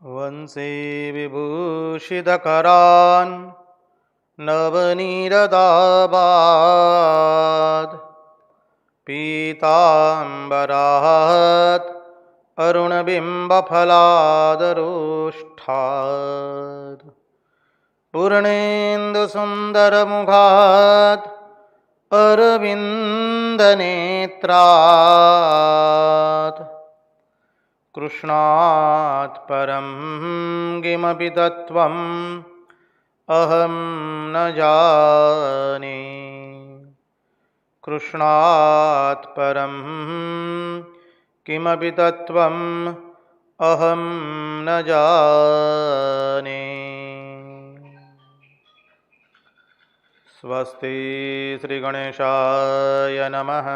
वंशी विभूषितकरान् नवनीरदाबाद् पीताम्बरात् अरुणबिम्बफलादरोष्ठात् पूर्णेन्दुसुन्दरमुखात् अरविन्दनेत्रात् कृष्णात् परं किमपि तत्त्वम् अहं न जाने। कृष्णात् परं किमपि तत्त्वम् अहं न जाने। स्वस्ति श्रीगणेशाय नमः।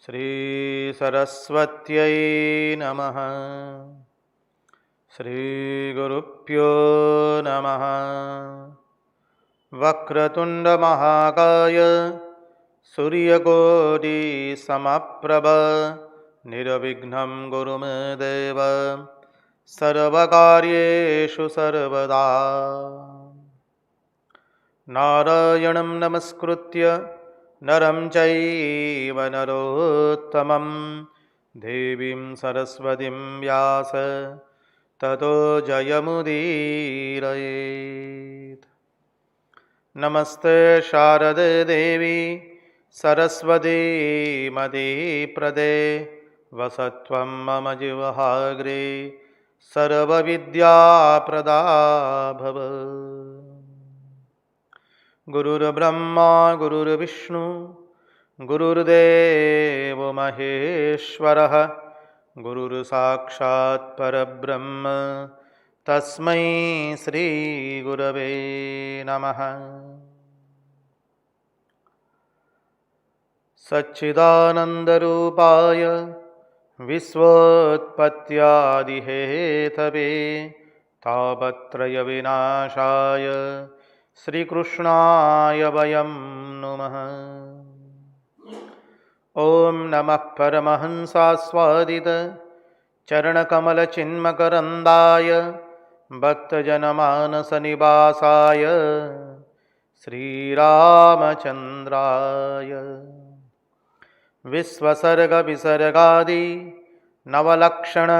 श्रीसरस्वत्यै नमः। श्रीगुरुभ्यो नमः। वक्रतुण्डमहाकाय सूर्यकोटिसमप्रभ निर्विघ्नं कुरु मे देव सर्वकार्येषु सर्वदा। नारायणं नमस्कृत्य नरं चैव नरोत्तमं देवीं सरस्वतीं व्यास ततो जयमुदीरयेत्। नमस्ते शारदे देवी सरस्वती मदीप्रदे वसत्वं मम जिह्वाग्रे सर्वविद्याप्रदा भव। गुरुर्ब्रह्मा गुरुर्विष्णु गुरुर्देवो महेश्वरः गुरुर्साक्षात् परब्रह्म तस्मै श्रीगुरवे नमः। सच्चिदानन्दरूपाय विश्वोत्पत्त्यादिहेतवे तापत्रयविनाशाय श्रीकृष्णाय वयं नुमः। ॐ नमः परमहंसास्वादित चरणकमलचिन्मकरन्दाय भक्तजनमानसनिवासाय श्रीरामचन्द्राय विश्वसर्गविसर्गादि नवलक्षणलक्षितं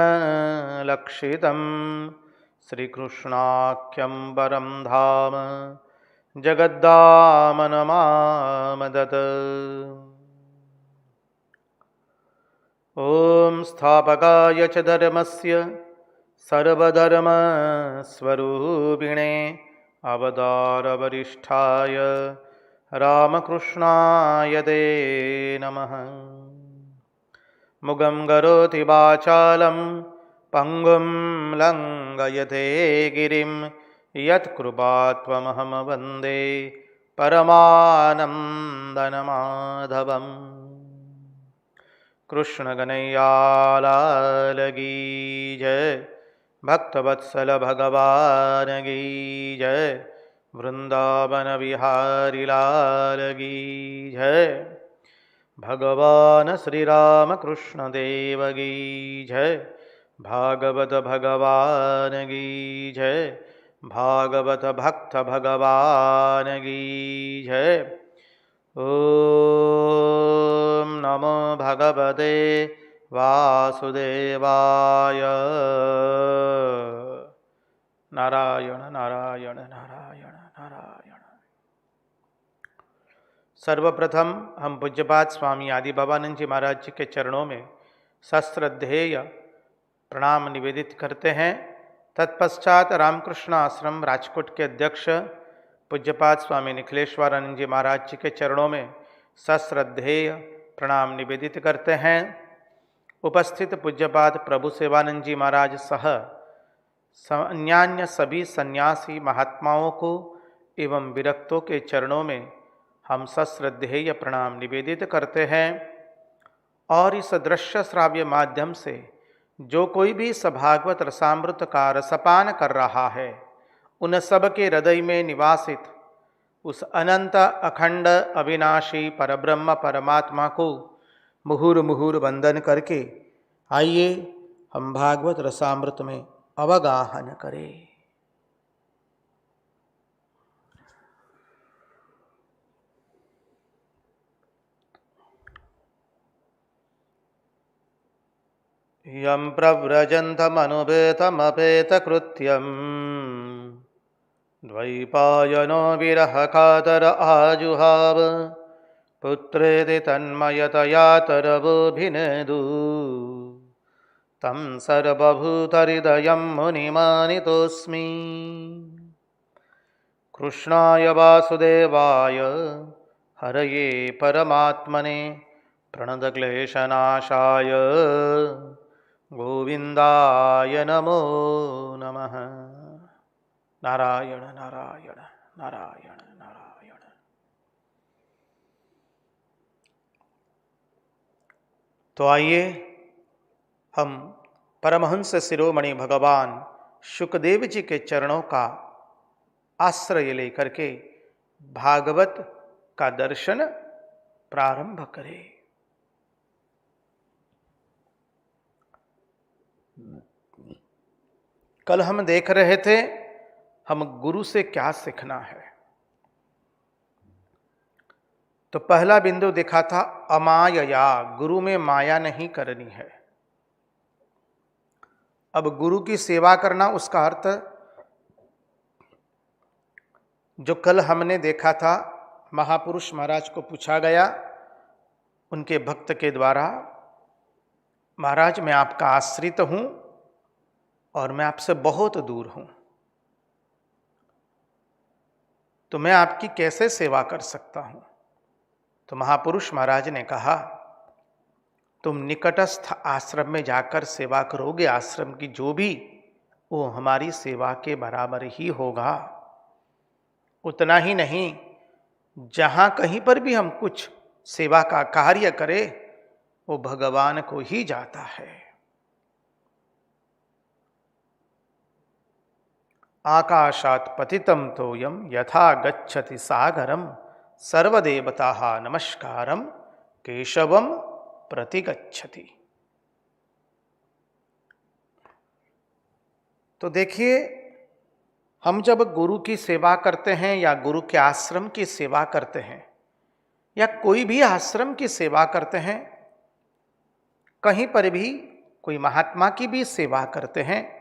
श्रीकृष्णाख्यं परं धाम जगद्धामनमामदत्। ॐ स्थापकाय च धर्मस्य सर्वधर्मस्वरूपिणे अवतारवरिष्ठाय रामकृष्णाय ते नमः। मुगं करोति वाचालं पङ्गुं लङ्घयते गिरिं यत्कृपात्वमहं वन्दे परमानन्दमाधवम्। कृष्ण कन्हैया लाल की जय, भक्तवत्सल भगवान की जय, वृंदावन बिहारी लाल की जय, भगवान श्री राम कृष्ण देव की जय, भागवत भगवान की जय, भागवत भक्त भगवान की जय। ॐ नमो भगवते वासुदेवाय। नारायण नारायण नारायण नारायण। सर्वप्रथम हम पूज्यपाद स्वामी आदि भवानंद जी महाराज जी के चरणों में सश्रद्धेय प्रणाम निवेदित करते हैं। तत्पश्चात रामकृष्ण आश्रम राजकोट के अध्यक्ष पूज्यपाद स्वामी निखिलेश्वरानंद जी महाराज जी के चरणों में सश्रद्धेय प्रणाम निवेदित करते हैं। उपस्थित पूज्यपाद प्रभु सेवानंद जी महाराज सह अन्यान्य सभी सन्यासी महात्माओं को एवं विरक्तों के चरणों में हम सश्रद्धेय प्रणाम निवेदित करते हैं। और इस दृश्य श्राव्य माध्यम से जो कोई भी सभागवत रसामृत का रसपान कर रहा है, उन सब के हृदय में निवासित उस अनंत अखंड अविनाशी परब्रह्म परमात्मा को मुहुर मुहुर वंदन करके आइए हम भागवत रसामृत में अवगाहन करें। यं प्रव्रजन्तमनुपेतमपेतकृत्यम् द्वैपायनो विरहकातर आजुहाव पुत्रेति तन्मयतया तरवोऽभिनेदु तं सर्वभूतहृदयं मुनिमानितोऽस्मि। कृष्णाय वासुदेवाय हरये परमात्मने प्रणतक्लेशनाशाय गोविंदाय नमो नमः। नारायण नारायण नारायण नारायण। तो आइए हम परमहंस शिरोमणि भगवान शुकदेव जी के चरणों का आश्रय लेकर के भागवत का दर्शन प्रारंभ करें। कल हम देख रहे थे हम गुरु से क्या सीखना है। तो पहला बिंदु देखा था अमायया, गुरु में माया नहीं करनी है। अब गुरु की सेवा करना, उसका अर्थ जो कल हमने देखा था, महापुरुष महाराज को पूछा गया उनके भक्त के द्वारा, महाराज मैं आपका आश्रित हूं और मैं आपसे बहुत दूर हूं, तो मैं आपकी कैसे सेवा कर सकता हूं। तो महापुरुष महाराज ने कहा तुम निकटस्थ आश्रम में जाकर सेवा करोगे, आश्रम की जो भी, वो हमारी सेवा के बराबर ही होगा। उतना ही नहीं, जहां कहीं पर भी हम कुछ सेवा का कार्य करें वो भगवान को ही जाता है। आकाशात् पतितं तोयं यथा गच्छति सागरम सर्वदेवताः नमस्कारम केशवम प्रतिगच्छति। तो देखिए, हम जब गुरु की सेवा करते हैं या गुरु के आश्रम की सेवा करते हैं या कोई भी आश्रम की सेवा करते हैं, कहीं पर भी कोई महात्मा की भी सेवा करते हैं,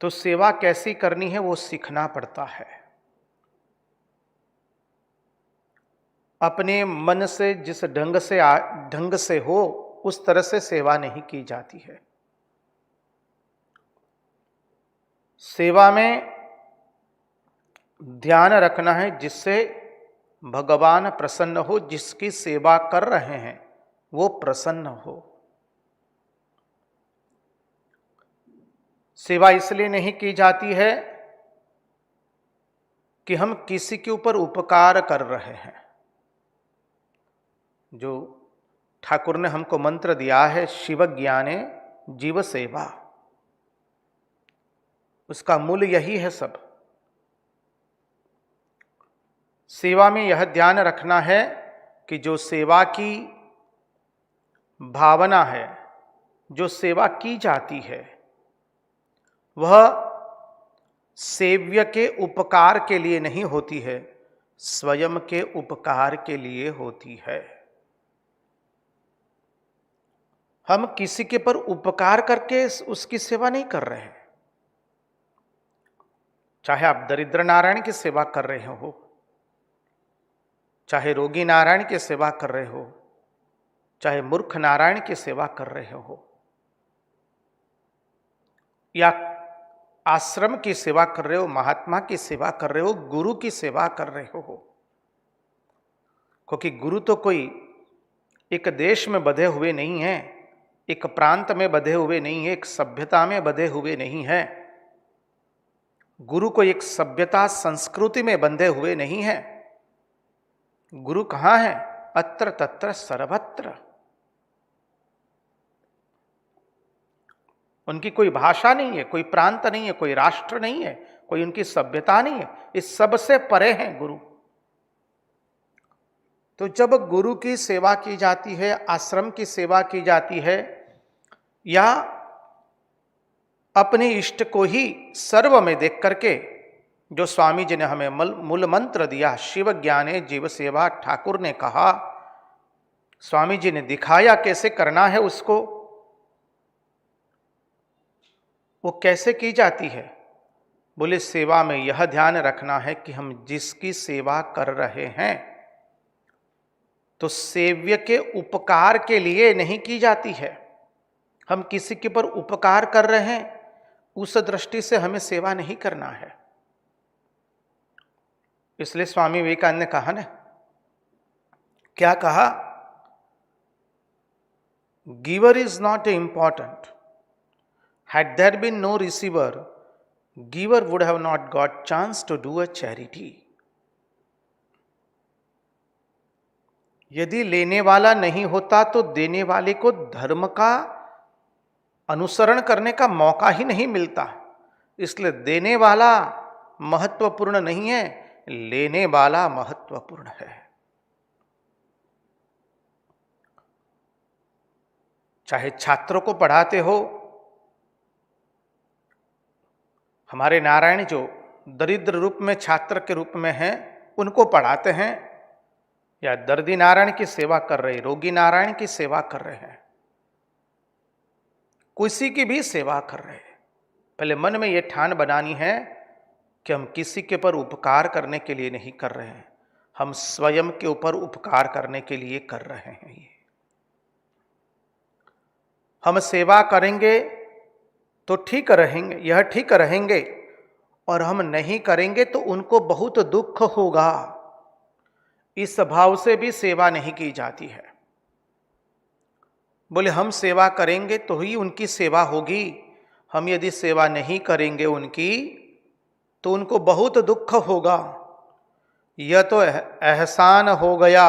तो सेवा कैसी करनी है वो सीखना पड़ता है। अपने मन से जिस ढंग से हो उस तरह से सेवा नहीं की जाती है। सेवा में ध्यान रखना है जिससे भगवान प्रसन्न हो, जिसकी सेवा कर रहे हैं वो प्रसन्न हो। सेवा इसलिए नहीं की जाती है कि हम किसी के ऊपर उपकार कर रहे हैं। जो ठाकुर ने हमको मंत्र दिया है, शिव ज्ञाने जीव सेवा, उसका मूल यही है। सब सेवा में यह ध्यान रखना है कि जो सेवा की भावना है, जो सेवा की जाती है, वह सेव्य के उपकार के लिए नहीं होती है, स्वयं के उपकार के लिए होती है। हम किसी के पर उपकार करके उसकी सेवा नहीं कर रहे हैं। चाहे आप दरिद्र नारायण की सेवा कर रहे हो, चाहे रोगी नारायण की सेवा कर रहे हो, चाहे मूर्ख नारायण की सेवा कर रहे हो, या आश्रम की सेवा कर रहे हो, महात्मा की सेवा कर रहे हो, गुरु की सेवा कर रहे हो, क्योंकि गुरु तो कोई एक देश में बंधे हुए नहीं है, एक प्रांत में बंधे हुए नहीं है, एक सभ्यता में बंधे हुए नहीं है। गुरु को एक सभ्यता संस्कृति में बंधे हुए नहीं है। गुरु कहाँ है? अत्र तत्र सर्वत्र। उनकी कोई भाषा नहीं है, कोई प्रांत नहीं है, कोई राष्ट्र नहीं है, कोई उनकी सभ्यता नहीं है। इस सब से परे हैं गुरु। तो जब गुरु की सेवा की जाती है, आश्रम की सेवा की जाती है, या अपने इष्ट को ही सर्व में देख करके, जो स्वामी जी ने हमें मूल मंत्र दिया, शिव ज्ञाने जीव सेवा, ठाकुर ने कहा, स्वामी जी ने दिखाया कैसे करना है उसको, वो कैसे की जाती है। बोले सेवा में यह ध्यान रखना है कि हम जिसकी सेवा कर रहे हैं तो सेव्य के उपकार के लिए नहीं की जाती है। हम किसी के ऊपर उपकार कर रहे हैं उस दृष्टि से हमें सेवा नहीं करना है। इसलिए स्वामी विवेकानंद ने कहा ना, क्या कहा, giver is not important, had there been no receiver, giver would have not got chance to do a charity. यदि लेने वाला नहीं होता तो देने वाले को धर्म का अनुसरण करने का मौका ही नहीं मिलता। इसलिए देने वाला महत्वपूर्ण नहीं है, लेने वाला महत्वपूर्ण है। चाहे छात्रों को पढ़ाते हो, हमारे नारायण जो दरिद्र रूप में छात्र के रूप में हैं उनको पढ़ाते हैं, या दर्दी नारायण की सेवा कर रहे, रोगी नारायण की सेवा कर रहे हैं, किसी की भी सेवा कर रहे हैं, पहले मन में यह ठान बनानी है कि हम किसी के ऊपर उपकार करने के लिए नहीं कर रहे हैं, हम स्वयं के ऊपर उपकार करने के लिए कर रहे हैं। ये हम सेवा करेंगे तो ठीक रहेंगे, यह ठीक रहेंगे, और हम नहीं करेंगे तो उनको बहुत दुख होगा। इस भाव से भी सेवा नहीं की जाती है। बोले हम सेवा करेंगे तो ही उनकी सेवा होगी, हम यदि सेवा नहीं करेंगे उनकी तो उनको बहुत दुख होगा, यह तो एहसान हो गया,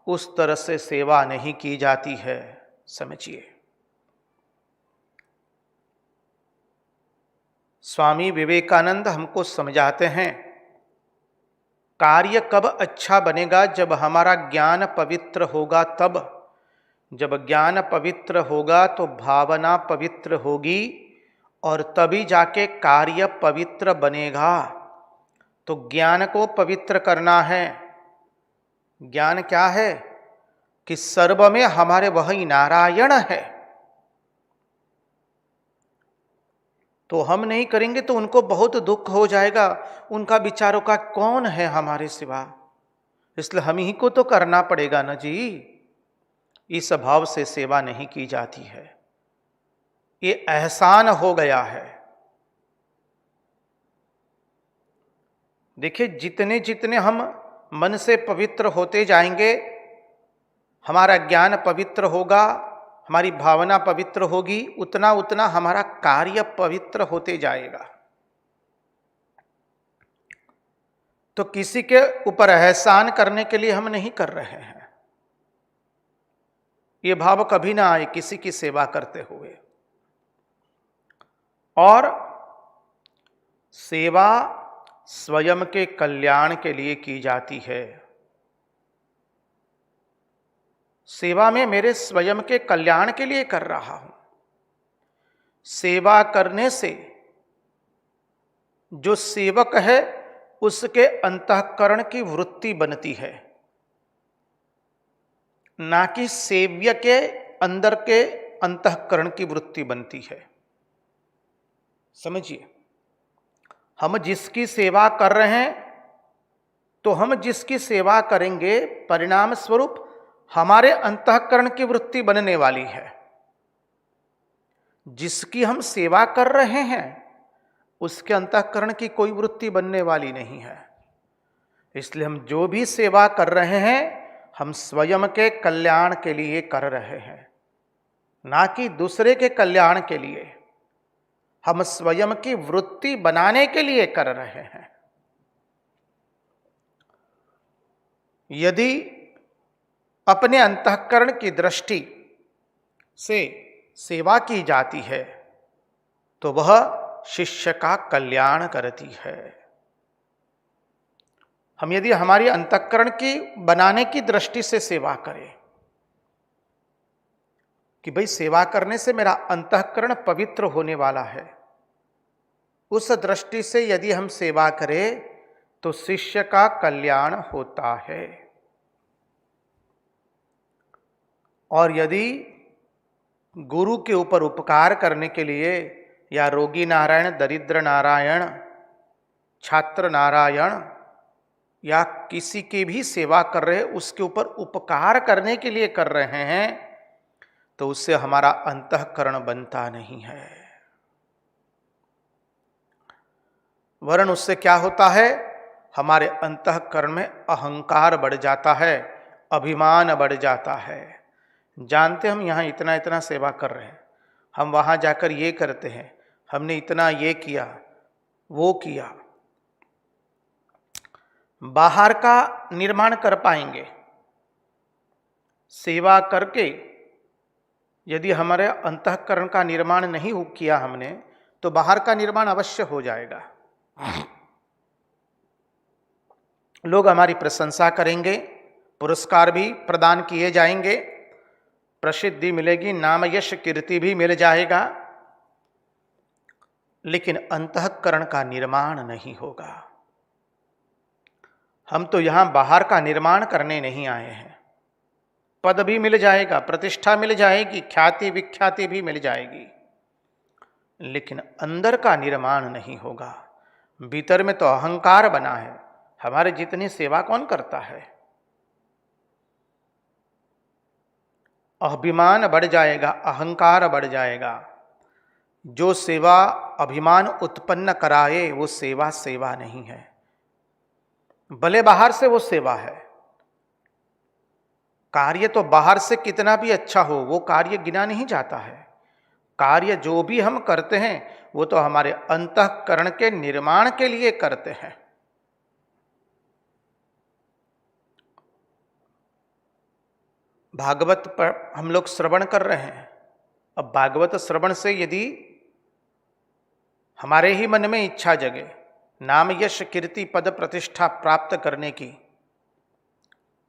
उस तरह से सेवा नहीं की जाती है। समझिए, स्वामी विवेकानंद हमको समझाते हैं, कार्य कब अच्छा बनेगा, जब हमारा ज्ञान पवित्र होगा तब। जब ज्ञान पवित्र होगा तो भावना पवित्र होगी, और तभी जाके कार्य पवित्र बनेगा। तो ज्ञान को पवित्र करना है। ज्ञान क्या है कि सर्व में हमारे वही नारायण है, तो हम नहीं करेंगे तो उनको बहुत दुख हो जाएगा, उनका विचारों का कौन है हमारे सिवा, इसलिए हम ही को तो करना पड़ेगा ना जी। इस भाव से सेवा नहीं की जाती है, ये एहसान हो गया है। देखिए, जितने जितने हम मन से पवित्र होते जाएंगे, हमारा ज्ञान पवित्र होगा, हमारी भावना पवित्र होगी, उतना उतना हमारा कार्य पवित्र होते जाएगा। तो किसी के ऊपर एहसान करने के लिए हम नहीं कर रहे हैं, ये भाव कभी ना आए किसी की सेवा करते हुए। और सेवा स्वयं के कल्याण के लिए की जाती है। सेवा में मेरे स्वयं के कल्याण के लिए कर रहा हूं। सेवा करने से जो सेवक है उसके अंतःकरण की वृत्ति बनती है, ना कि सेव्य के अंदर के अंतःकरण की वृत्ति बनती है। समझिए, हम जिसकी सेवा कर रहे हैं तो हम जिसकी सेवा करेंगे, परिणाम स्वरूप हमारे अंतःकरण की वृत्ति बनने वाली है। जिसकी हम सेवा कर रहे हैं उसके अंतःकरण की कोई वृत्ति बनने वाली नहीं है। इसलिए हम जो भी सेवा कर रहे हैं हम स्वयं के कल्याण के लिए कर रहे हैं, ना कि दूसरे के कल्याण के लिए। हम स्वयं की वृत्ति बनाने के लिए कर रहे हैं। यदि अपने अंतःकरण की दृष्टि से सेवा की जाती है तो वह शिष्य का कल्याण करती है। हम यदि हमारी अंतःकरण की बनाने की दृष्टि से सेवा करें कि भाई सेवा करने से मेरा अंतःकरण पवित्र होने वाला है। उस दृष्टि से यदि हम सेवा करें तो शिष्य का कल्याण होता है। और यदि गुरु के ऊपर उपकार करने के लिए या रोगी नारायण, दरिद्र नारायण, छात्र नारायण या किसी की भी सेवा कर रहे, उसके ऊपर उपकार करने के लिए कर रहे हैं, तो उससे हमारा अंतःकरण बनता नहीं है। वरन उससे क्या होता है, हमारे अंतःकरण में अहंकार बढ़ जाता है, अभिमान बढ़ जाता है। जानते हम यहाँ इतना इतना सेवा कर रहे हैं, हम वहाँ जाकर ये करते हैं, हमने इतना ये किया वो किया। बाहर का निर्माण कर पाएंगे, सेवा करके यदि हमारे अंतःकरण का निर्माण नहीं किया हमने, तो बाहर का निर्माण अवश्य हो जाएगा। लोग हमारी प्रशंसा करेंगे, पुरस्कार भी प्रदान किए जाएंगे, प्रसिद्धि मिलेगी, नाम यश कीर्ति भी मिल जाएगा, लेकिन अंतःकरण का निर्माण नहीं होगा। हम तो यहां बाहर का निर्माण करने नहीं आए हैं। पद भी मिल जाएगा, प्रतिष्ठा मिल जाएगी, ख्याति विख्याति भी मिल जाएगी, लेकिन अंदर का निर्माण नहीं होगा। भीतर में तो अहंकार बना है। हमारे जितनी सेवा कौन करता है? अभिमान बढ़ जाएगा, अहंकार बढ़ जाएगा। जो सेवा अभिमान उत्पन्न कराए वो सेवा सेवा नहीं है। भले बाहर से वो सेवा है, कार्य तो बाहर से कितना भी अच्छा हो वो कार्य गिना नहीं जाता है। कार्य जो भी हम करते हैं वो तो हमारे अंतःकरण के निर्माण के लिए करते हैं। भागवत पर हम लोग श्रवण कर रहे हैं। अब भागवत श्रवण से यदि हमारे ही मन में इच्छा जगे नाम यश कीर्ति पद प्रतिष्ठा प्राप्त करने की,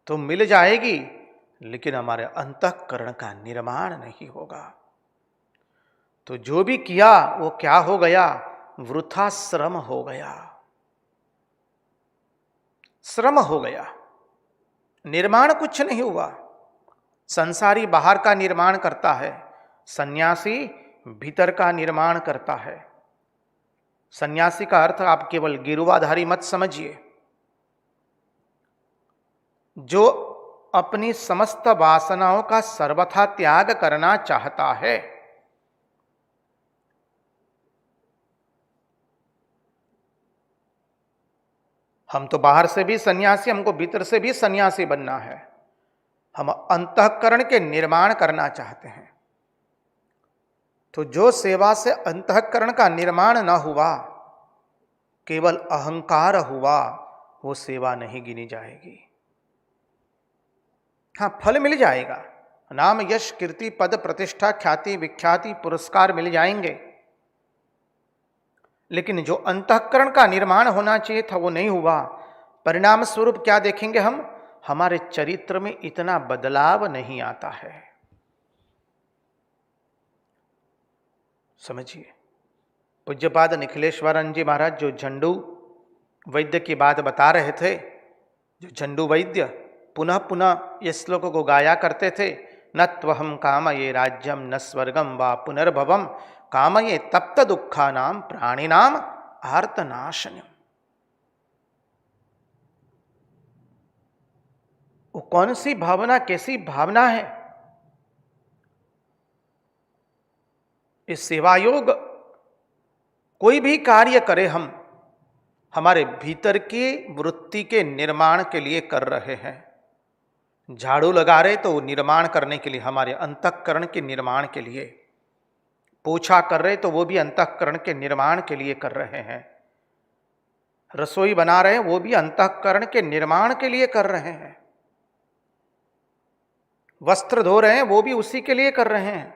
तो मिल जाएगी, लेकिन हमारे अंतःकरण का निर्माण नहीं होगा। तो जो भी किया वो क्या हो गया? वृथा श्रम हो गया, श्रम हो गया, निर्माण कुछ नहीं हुआ। संसारी बाहर का निर्माण करता है, सन्यासी भीतर का निर्माण करता है। सन्यासी का अर्थ आप केवल गिरुवाधारी मत समझिए। जो अपनी समस्त वासनाओं का सर्वथा त्याग करना चाहता है, हम तो बाहर से भी सन्यासी, हमको भीतर से भी सन्यासी बनना है। हम अंतःकरण के निर्माण करना चाहते हैं। तो जो सेवा से अंतःकरण का निर्माण न हुआ, केवल अहंकार हुआ, वो सेवा नहीं गिनी जाएगी। हाँ, फल मिल जाएगा, नाम यश कीर्ति पद प्रतिष्ठा ख्याति विख्याति पुरस्कार मिल जाएंगे, लेकिन जो अंतःकरण का निर्माण होना चाहिए था वो नहीं हुआ। परिणाम स्वरूप क्या देखेंगे हम? हमारे चरित्र में इतना बदलाव नहीं आता है। समझिए, पूज्यपाद निखिलेश्वरन जी महाराज जो झंडू वैद्य की बात बता रहे थे, जो झंडू वैद्य पुनः पुनः इस श्लोक को गाया करते थे, न त्वहम कामये राज्यम न स्वर्गम वा पुनर्भवम कामये तप्त दुखानाम प्राणिनाम आर्तनाशनम। वो कौन सी भावना, कैसी भावना है? इस सेवा योग कोई भी कार्य करे हम, हमारे भीतर की वृत्ति के निर्माण के लिए कर रहे हैं। झाड़ू लगा रहे तो निर्माण करने के लिए, हमारे अंतःकरण के निर्माण के लिए। पोछा कर रहे तो वो भी अंतःकरण के निर्माण के लिए कर रहे हैं। रसोई बना रहे हैं वो भी अंतःकरण के निर्माण के लिए कर रहे हैं। वस्त्र धो रहे हैं वो भी उसी के लिए कर रहे हैं।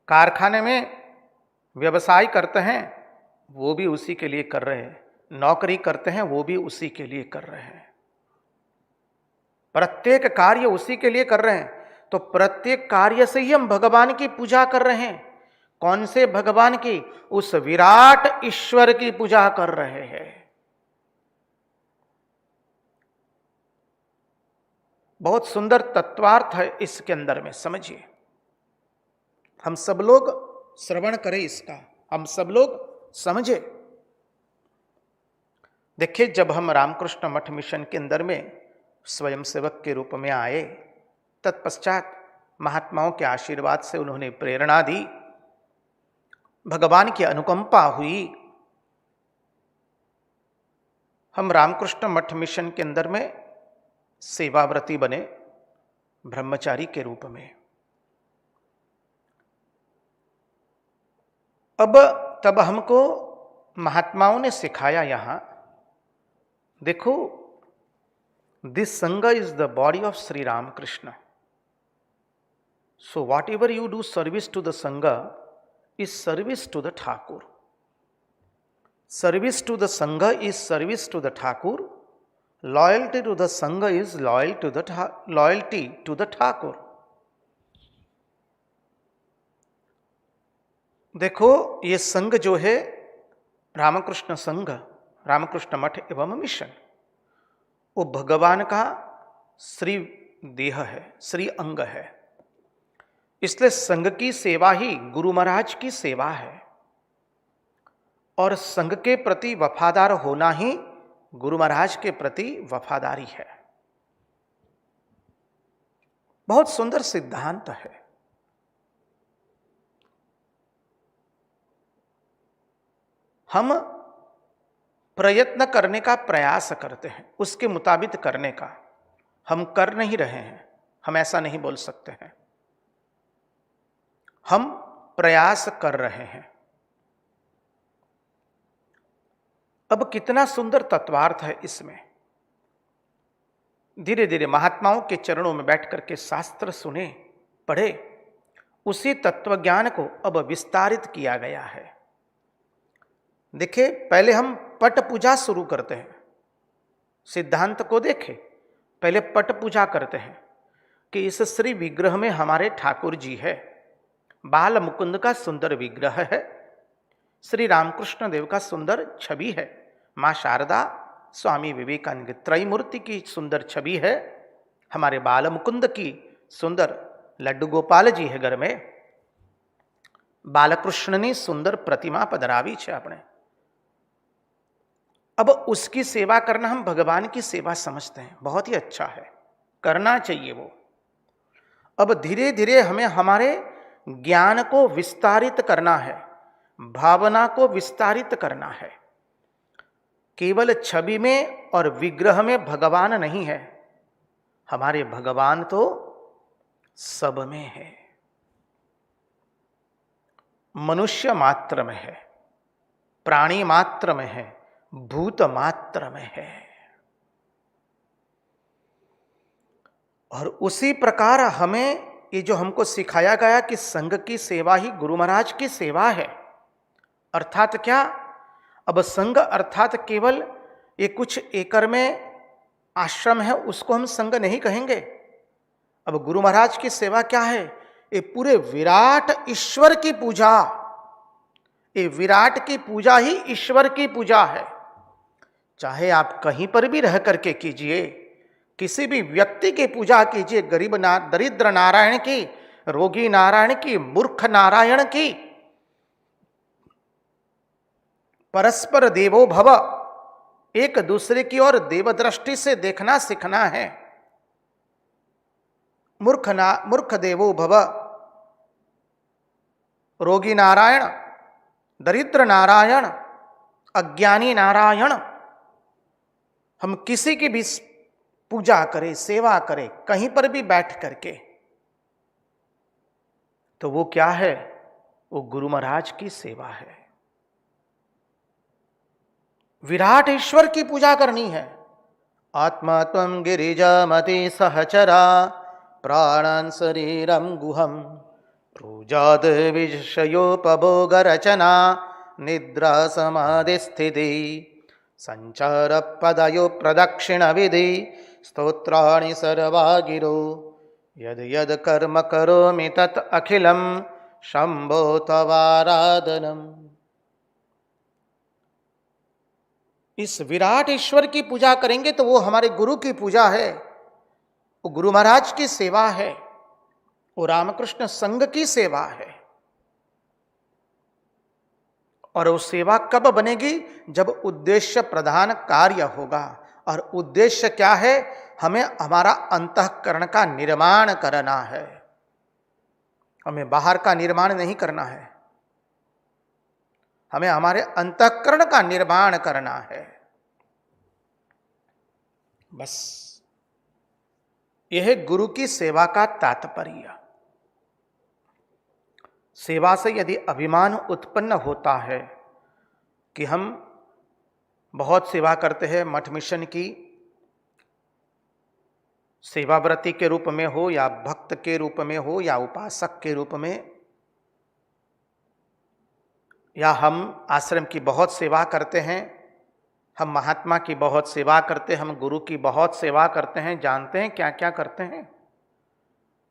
कारखाने में व्यवसाय करते हैं वो भी उसी के लिए कर रहे हैं। नौकरी करते हैं वो भी उसी के लिए कर रहे हैं। प्रत्येक कार्य उसी के लिए कर रहे हैं। तो प्रत्येक कार्य से ही हम भगवान की पूजा कर रहे हैं। कौन से भगवान की? उस विराट ईश्वर की पूजा कर रहे हैं। बहुत सुंदर तत्वार्थ है इसके अंदर में, समझिए। हम सब लोग श्रवण करें इसका, हम सब लोग समझे। देखिए, जब हम रामकृष्ण मठ मिशन के अंदर में स्वयंसेवक के रूप में आए, तत्पश्चात महात्माओं के आशीर्वाद से उन्होंने प्रेरणा दी, भगवान की अनुकंपा हुई। हम रामकृष्ण मठ मिशन के अंदर में सेवाव्रती बने, ब्रह्मचारी के रूप में। अब तब हमको महात्माओं ने सिखाया, यहां देखो, this Sangh is the body of Shri Ramakrishna. So whatever you do service to the Sangh is service to the Thakur. Service to the Sangh is service to the Thakur. Loyalty to the Sangh is loyalty to the Thakur. देखो, ये संघ जो है रामकृष्ण संघ, रामकृष्ण मठ एवं mission, वो भगवान का श्री देह है, श्री अंग है। इसलिए संघ की सेवा ही गुरु महाराज की सेवा है, और संघ के प्रति वफादार होना ही गुरु महाराज के प्रति वफादारी है। बहुत सुंदर सिद्धांत है। हम प्रयत्न करने का प्रयास करते हैं, उसके मुताबिक करने का। हम कर नहीं रहे हैं, हम ऐसा नहीं बोल सकते हैं। हम प्रयास कर रहे हैं। अब कितना सुंदर तत्वार्थ है इसमें। धीरे धीरे महात्माओं के चरणों में बैठ करके शास्त्र सुने, पढ़े, उसी तत्वज्ञान को अब विस्तारित किया गया है। देखिए, पहले हम पट पूजा शुरू करते हैं। सिद्धांत को देखें, पहले पट पूजा करते हैं कि इस श्री विग्रह में हमारे ठाकुर जी है। बाल मुकुंद का सुंदर विग्रह है, श्री रामकृष्ण देव का सुंदर छवि है, माँ शारदा, स्वामी विवेकानंद त्रैमूर्ति की सुंदर छवि है, हमारे बाल मुकुंद की सुंदर लड्डू गोपाल जी है घर में, बालकृष्णनी सुंदर प्रतिमा पधरावी है આપણે। अब उसकी सेवा करना हम भगवान की सेवा समझते हैं, बहुत ही अच्छा है, करना चाहिए वो। अब धीरे धीरे हमें हमारे ज्ञान को विस्तारित करना है, भावना को विस्तारित करना है। केवल छवि में और विग्रह में भगवान नहीं है, हमारे भगवान तो सब में है, मनुष्य मात्र में है, प्राणी मात्र में है, भूत मात्र में है। और उसी प्रकार हमें ये जो हमको सिखाया गया कि संघ की सेवा ही गुरु महाराज की सेवा है, अर्थात क्या? अब संघ अर्थात केवल ये कुछ एकड़ में आश्रम है, उसको हम संघ नहीं कहेंगे। अब गुरु महाराज की सेवा क्या है? ये पूरे विराट ईश्वर की पूजा, ये विराट की पूजा ही ईश्वर की पूजा है। चाहे आप कहीं पर भी रह करके कीजिए, किसी भी व्यक्ति की पूजा कीजिए, गरीब दरिद्र नारायण की, रोगी नारायण की, मूर्ख नारायण की। परस्पर देवो भव, एक दूसरे की ओर देव दृष्टि से देखना सीखना है। मूर्ख देवो भव, रोगी नारायण, दरिद्र नारायण, अज्ञानी नारायण। हम किसी की भी पूजा करें, सेवा करें, कहीं पर भी बैठ करके, तो वो क्या है? वो गुरु महाराज की सेवा है। विराट ईश्वर की पूजा करनी है। आत्मा त्वं गिरिजामति सहचरा प्राणान् शरीरं गुहं प्रोजाद विषयोपभोग रचना निद्रा समाधि स्थिति संचार पदयो प्रदक्षिण विधि स्तोत्राणि सर्वा गिरो यद यद कर्म करोमि तत् अखिलम शंभो तवाराधनम। इस विराट ईश्वर की पूजा करेंगे तो वो हमारे गुरु की पूजा है, वो गुरु महाराज की सेवा है, वो रामकृष्ण संघ की सेवा है। और वो सेवा कब बनेगी? जब उद्देश्य प्रधान कार्य होगा। और उद्देश्य क्या है? हमें हमारा अंतःकरण का निर्माण करना है, हमें बाहर का निर्माण नहीं करना है, हमें हमारे अंतःकरण का निर्माण करना है। बस यह है गुरु की सेवा का तात्पर्य। सेवा से यदि अभिमान उत्पन्न होता है कि हम बहुत सेवा करते हैं, मठ मिशन की सेवाव्रती के रूप में हो या भक्त के रूप में हो या उपासक के रूप में, या हम आश्रम की बहुत सेवा करते हैं, हम महात्मा की बहुत सेवा करते हैं, हम गुरु की बहुत सेवा करते हैं, जानते हैं क्या क्या करते हैं,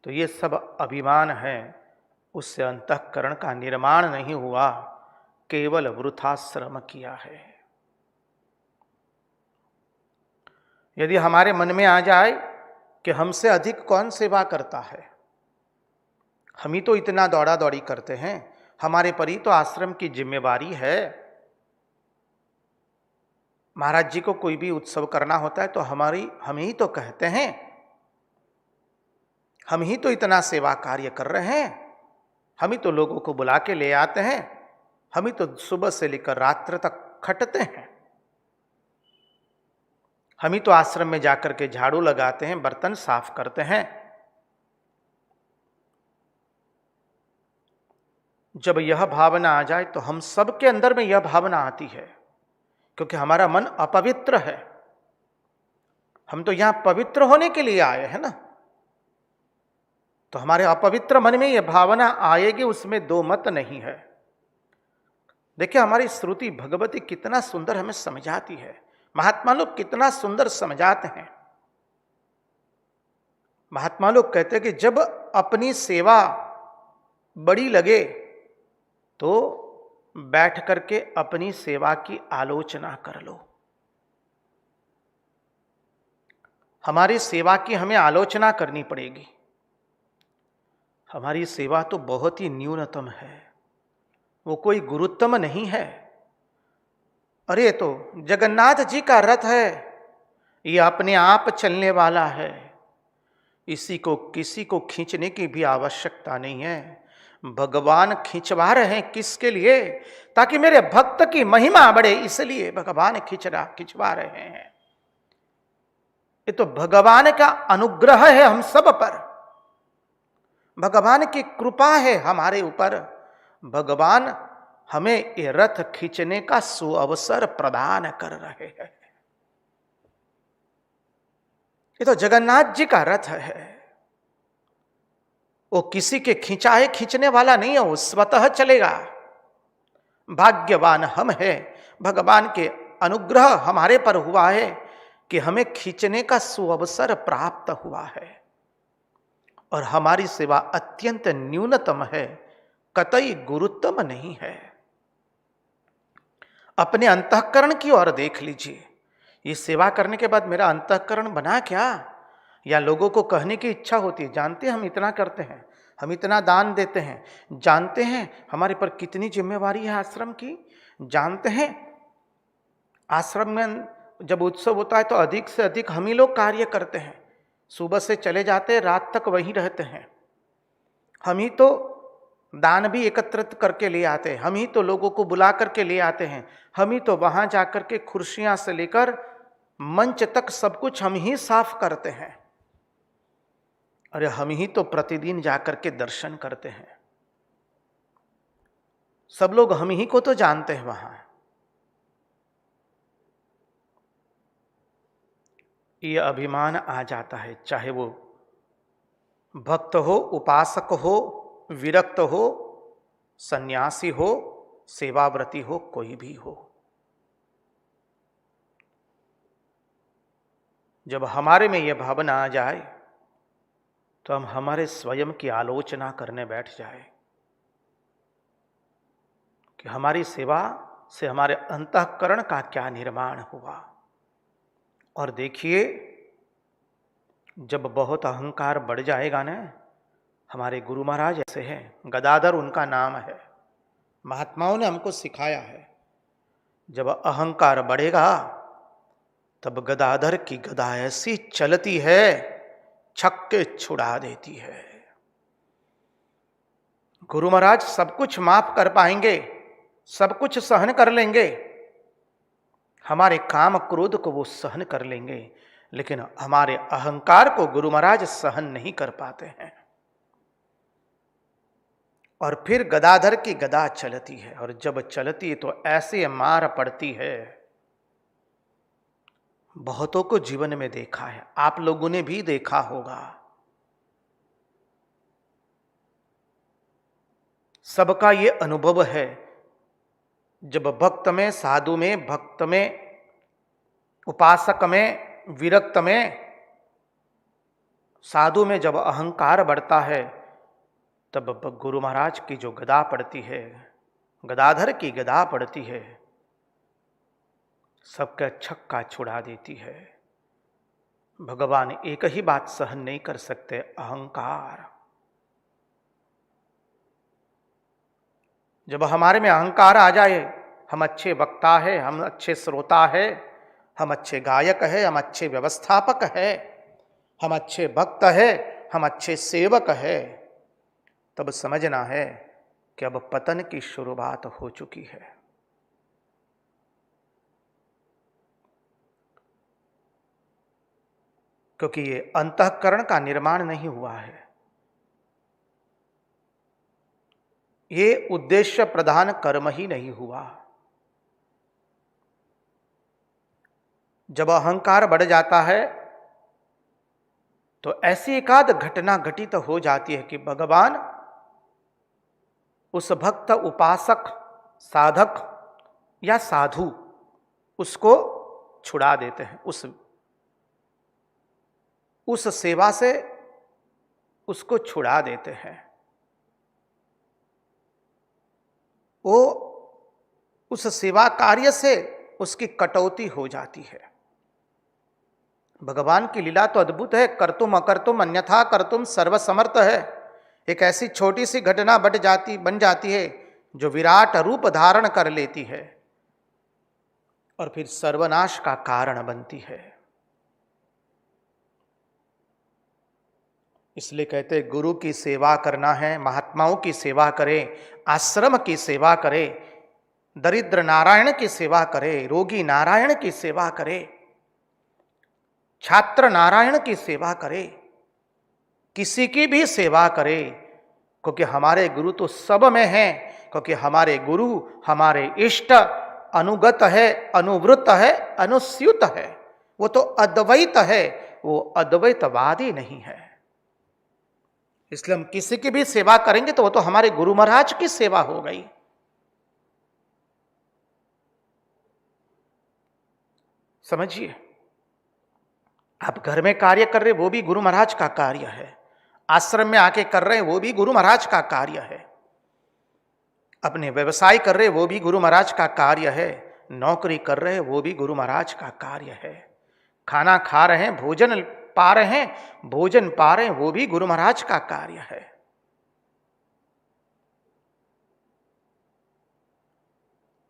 तो ये सब अभिमान है, उससे अंतःकरण का निर्माण नहीं हुआ, केवल वृथा श्रम किया है। यदि हमारे मन में आ जाए कि हमसे अधिक कौन सेवा करता है, हम ही तो इतना दौड़ा दौड़ी करते हैं, हमारे पर ही तो आश्रम की जिम्मेवारी है, महाराज जी को कोई भी उत्सव करना होता है तो हम ही तो कहते हैं, हम ही तो इतना सेवा कार्य कर रहे हैं, हम ही तो लोगों को बुला के ले आते हैं, हम ही तो सुबह से लेकर रात्र तक खटते हैं, हम ही तो आश्रम में जाकर के झाड़ू लगाते हैं, बर्तन साफ करते हैं। जब यह भावना आ जाए तो हम सबके अंदर में यह भावना आती है, क्योंकि हमारा मन अपवित्र है, हम तो यहां पवित्र होने के लिए आए हैं ना, तो हमारे अपवित्र मन में यह भावना आएगी, उसमें दो मत नहीं है। देखिए हमारी श्रुति भगवती कितना सुंदर हमें समझाती है, महात्मा लोग कितना सुंदर समझाते हैं। महात्मा लोग कहते हैं कि जब अपनी सेवा बड़ी लगे तो बैठ करके अपनी सेवा की आलोचना कर लो। हमारी सेवा की हमें आलोचना करनी पड़ेगी, हमारी सेवा तो बहुत ही न्यूनतम है, वो कोई गुरुत्तम नहीं है। अरे तो जगन्नाथ जी का रथ है, ये अपने आप चलने वाला है, इसी को किसी को खींचने की भी आवश्यकता नहीं है। भगवान खिंचवा रहे हैं किसके लिए? ताकि मेरे भक्त की महिमा बढ़े, इसलिए भगवान खिंचवा रहे हैं। ये तो भगवान का अनुग्रह है हम सब पर, भगवान की कृपा है हमारे ऊपर, भगवान हमें ये रथ खींचने का सुअवसर प्रदान कर रहे हैं। ये तो जगन्नाथ जी का रथ है, वो किसी के खिंचाए खींचने वाला नहीं है, वो स्वतः चलेगा। भाग्यवान हम हैं, भगवान के अनुग्रह हमारे पर हुआ है कि हमें खींचने का सुअवसर प्राप्त हुआ है, और हमारी सेवा अत्यंत न्यूनतम है, कतई गुरुत्तम नहीं है। अपने अंतःकरण की ओर देख लीजिए, ये सेवा करने के बाद मेरा अंतःकरण बना क्या? या लोगों को कहने की इच्छा होती है, जानते हैं हम इतना करते हैं, हम इतना दान देते हैं, जानते हैं हमारे पर कितनी जिम्मेवारी है आश्रम की, जानते हैं आश्रम में जब उत्सव होता है तो अधिक से अधिक हम ही लोग कार्य करते हैं, सुबह से चले जाते हैं, रात तक वहीं रहते हैं, हम ही तो दान भी एकत्रित करके ले आते हैं, हम ही तो लोगों को बुला करके ले आते हैं, हम ही तो वहां जाकर के कुर्सियां से लेकर मंच तक सब कुछ हम ही साफ करते हैं, अरे हम ही तो प्रतिदिन जाकर के दर्शन करते हैं, सब लोग हम ही को तो जानते हैं वहां। ये अभिमान आ जाता है, चाहे वो भक्त हो, उपासक हो, विरक्त हो, सन्यासी हो, सेवाव्रती हो, कोई भी हो। जब हमारे में यह भावना आ जाए तो हम हमारे स्वयं की आलोचना करने बैठ जाए कि हमारी सेवा से हमारे अंतःकरण का क्या निर्माण हुआ। और देखिए, जब बहुत अहंकार बढ़ जाएगा ना, हमारे गुरु महाराज ऐसे हैं, गदाधर उनका नाम है, महात्माओं ने हमको सिखाया है, जब अहंकार बढ़ेगा तब गदाधर की गदा ऐसी चलती है, छक्के छुड़ा देती है। गुरु महाराज सब कुछ माफ कर पाएंगे, सब कुछ सहन कर लेंगे, हमारे काम क्रोध को वो सहन कर लेंगे, लेकिन हमारे अहंकार को गुरु महाराज सहन नहीं कर पाते हैं। और फिर गदाधर की गदा चलती है, और जब चलती है तो ऐसे मार पड़ती है। बहुतों को जीवन में देखा है, आप लोगों ने भी देखा होगा। सबका ये अनुभव है, जब भक्त में, साधु में, भक्त में, उपासक में, विरक्त में, साधु में जब अहंकार बढ़ता है, तब गुरु महाराज की जो गदा पड़ती है, गदाधर की गदा पड़ती है, सबका छक्का छुड़ा देती है। भगवान एक ही बात सहन नहीं कर सकते, अहंकार। जब हमारे में अहंकार आ जाए, हम अच्छे वक्ता है, हम अच्छे श्रोता है, हम अच्छे गायक है, हम अच्छे व्यवस्थापक है, हम अच्छे भक्त है, हम अच्छे सेवक है, तब समझना है कि अब पतन की शुरुआत हो चुकी है। क्योंकि ये अंतःकरण का निर्माण नहीं हुआ है, ये उद्देश्य प्रधान कर्म ही नहीं हुआ। जब अहंकार बढ़ जाता है तो ऐसी एकाध घटना घटित हो जाती है कि भगवान उस भक्त, उपासक, साधक या साधु उसको छुड़ा देते हैं, उस सेवा से उसको छुड़ा देते हैं। वो उस सेवा कार्य से उसकी कटौती हो जाती है। भगवान की लीला तो अद्भुत है, कर्तुम अकर्तुम अन्यथा कर्तुम सर्वसमर्थ है। एक ऐसी छोटी सी घटना बन जाती है जो विराट रूप धारण कर लेती है और फिर सर्वनाश का कारण बनती है। इसलिए कहते हैं, गुरु की सेवा करना है, महात्माओं की सेवा करें, आश्रम की सेवा करें, दरिद्र नारायण की सेवा करे, रोगी नारायण की सेवा करे, छात्र नारायण की सेवा करे, किसी की भी सेवा करे, क्योंकि हमारे गुरु तो सब में हैं। क्योंकि हमारे गुरु, हमारे इष्ट अनुगत है, अनुवृत्त है, अनुस्यूत है, वो तो अद्वैत है, वो अद्वैतवादी नहीं है। इसलिए हम किसी की भी सेवा करेंगे तो वो तो हमारे गुरु महाराज की सेवा हो गई। समझिए, आप घर में कार्य कर रहे, वो भी गुरु महाराज का कार्य है। आश्रम में आके कर रहे हैं, वो भी गुरु महाराज का कार्य है। अपने व्यवसाय कर रहे, वो भी गुरु महाराज का कार्य है। नौकरी कर रहे, वो भी गुरु महाराज का कार्य है। खाना खा रहे हैं, भोजन पा रहे हैं, भोजन पा रहे हैं, वो भी गुरु महाराज का कार्य है।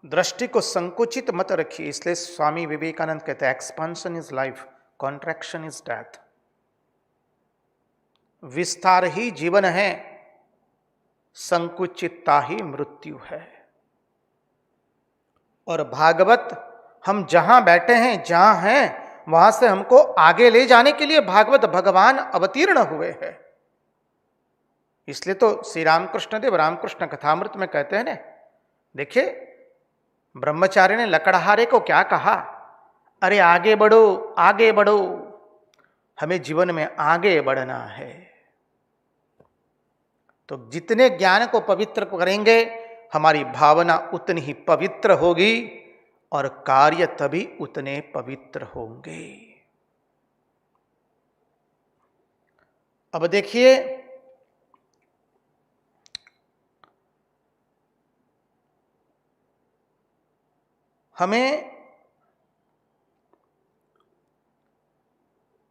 दृष्टि को संकुचित मत रखिए। इसलिए स्वामी विवेकानंद कहते हैं, expansion is life, contraction is death. विस्तार ही जीवन है, संकुचितता ही मृत्यु है। और भागवत हम जहां बैठे हैं, जहां हैं, वहां से हमको आगे ले जाने के लिए भागवत भगवान अवतीर्ण हुए हैं। इसलिए तो श्री रामकृष्ण देव रामकृष्ण कथामृत में कहते हैं ना, देखिए ब्रह्मचारी ने लकड़हारे को क्या कहा, अरे आगे बढ़ो, आगे बढ़ो, हमें जीवन में आगे बढ़ना है। तो जितने ज्ञान को पवित्र करेंगे, हमारी भावना उतनी ही पवित्र होगी और कार्य तभी उतने पवित्र होंगे। अब देखिए, हमें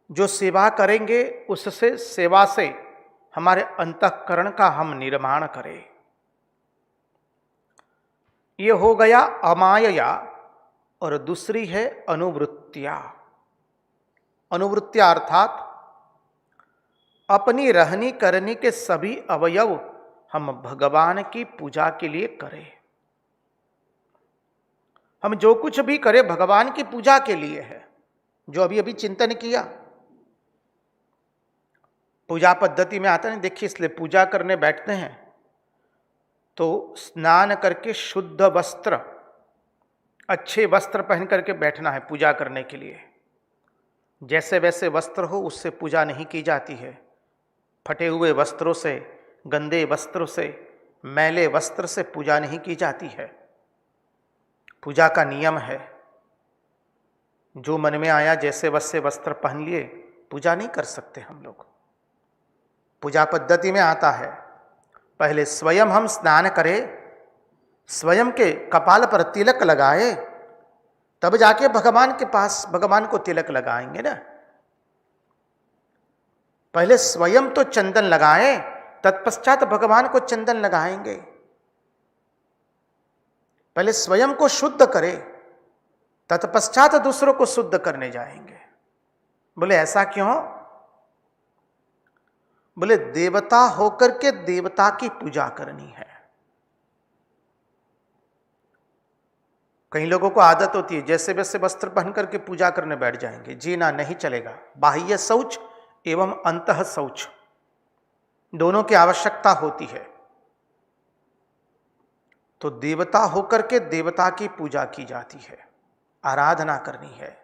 जो सेवा करेंगे उससे, सेवा से हमारे अंतःकरण का हम निर्माण करें। ये हो गया अमायया, और दूसरी है अनुवृत्तियां। अनुवृत्तियां अर्थात अपनी रहनी करनी के सभी अवयव हम भगवान की पूजा के लिए करें। हम जो कुछ भी करें भगवान की पूजा के लिए है। जो अभी अभी चिंतन किया, पूजा पद्धति में आता है, देखिए, इसलिए पूजा करने बैठते हैं तो स्नान करके शुद्ध वस्त्र, अच्छे वस्त्र पहन करके बैठना है पूजा करने के लिए। जैसे वैसे वस्त्र हो उससे पूजा नहीं की जाती है। फटे हुए वस्त्रों से, गंदे वस्त्रों से, मैले वस्त्र से पूजा नहीं की जाती है। पूजा का नियम है, जो मन में आया जैसे वैसे वस्त्र पहन लिए, पूजा नहीं कर सकते हम लोग। पूजा पद्धति में आता है, पहले स्वयं हम स्नान करें, स्वयं के कपाल पर तिलक लगाए, तब जाके भगवान के पास भगवान को तिलक लगाएंगे ना। पहले स्वयं तो चंदन लगाए, तत्पश्चात भगवान को चंदन लगाएंगे। पहले स्वयं को शुद्ध करें, तत्पश्चात दूसरों को शुद्ध करने जाएंगे। बोले ऐसा क्यों? बोले देवता होकर के देवता की पूजा करनी है। कई लोगों को आदत होती है जैसे वैसे वस्त्र पहन करके पूजा करने बैठ जाएंगे। जी ना, नहीं चलेगा। बाह्य शौच एवं अंतः शौच दोनों की आवश्यकता होती है। तो देवता होकर के देवता की पूजा की जाती है, आराधना करनी है।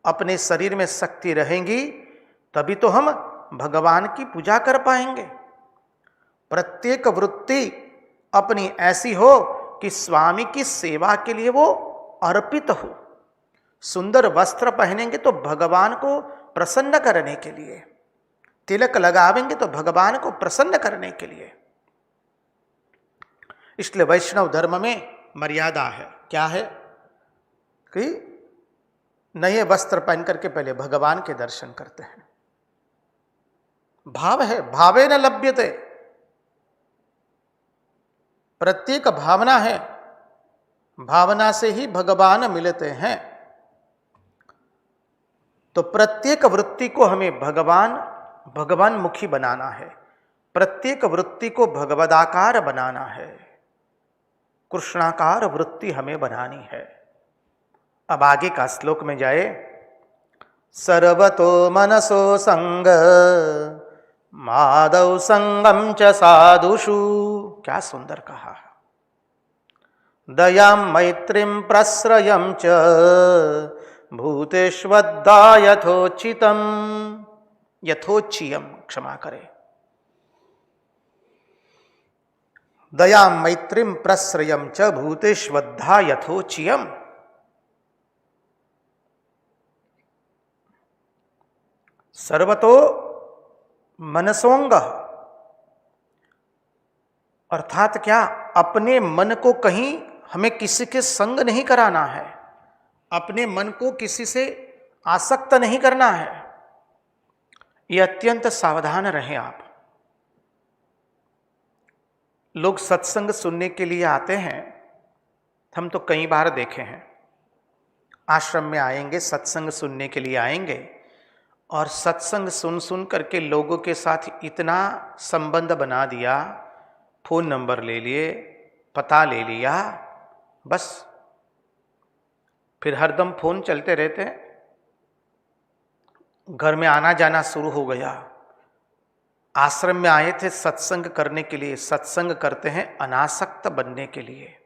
अपने शरीर में शक्ति रहेंगी तभी तो हम भगवान की पूजा कर पाएंगे। प्रत्येक वृत्ति अपनी ऐसी हो कि स्वामी की सेवा के लिए वो अर्पित हो। सुंदर वस्त्र पहनेंगे तो भगवान को प्रसन्न करने के लिए, तिलक लगावेंगे तो भगवान को प्रसन्न करने के लिए। इसलिए वैष्णव धर्म में मर्यादा है। क्या है? कि नए वस्त्र पहन करके पहले भगवान के दर्शन करते हैं। भाव है, भावे न लभ्यते। प्रत्येक भावना है, भावना से ही भगवान मिलते हैं। तो प्रत्येक वृत्ति को हमें भगवान मुखी बनाना है। प्रत्येक वृत्ति को भगवदाकार बनाना है, कृष्णाकार वृत्ति हमें बनानी है। अब आगे का श्लोक में जाए। सर्वतो मनसो संग माधव संगम च साधुषु। क्या सुंदर कहा। दयां मैत्रीं प्रश्रयं च भूतेष्वद्धा यथोचितम। यथोचियम, क्षमा करे। दयां मैत्रीं प्रश्रयं च भूतेष्वद्धा यथोचियम। सर्वतो मनसोंग, अर्थात क्या? अपने मन को कहीं हमें किसी के संग नहीं कराना है, अपने मन को किसी से आसक्त नहीं करना है। ये अत्यंत सावधान रहें आप। लोग सत्संग सुनने के लिए आते हैं, हम तो कई बार देखे हैं। आश्रम में आएंगे, सत्संग सुनने के लिए आएंगे, और सत्संग सुन सुन करके लोगों के साथ इतना संबंध बना दिया, फोन नंबर ले लिए, पता ले लिया, बस फिर हरदम फोन चलते रहते हैं। घर में आना जाना शुरू हो गया। आश्रम में आए थे सत्संग करने के लिए, सत्संग करते हैं अनासक्त बनने के लिए।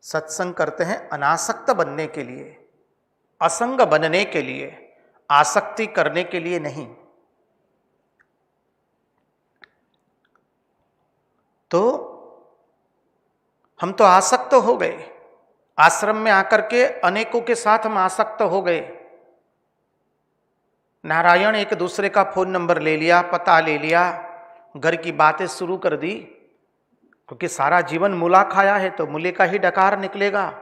सत्संग करते हैं अनासक्त बनने के लिए, असंग बनने के लिए, आसक्ति करने के लिए नहीं। तो हम तो आसक्त हो गए। आश्रम में आकर के अनेकों के साथ हम आसक्त हो गए। नारायण एक दूसरे का फोन नंबर ले लिया, पता ले लिया, घर की बातें शुरू कर दी, क्योंकि सारा जीवन मूला खाया है तो मूले का ही डकार निकलेगा।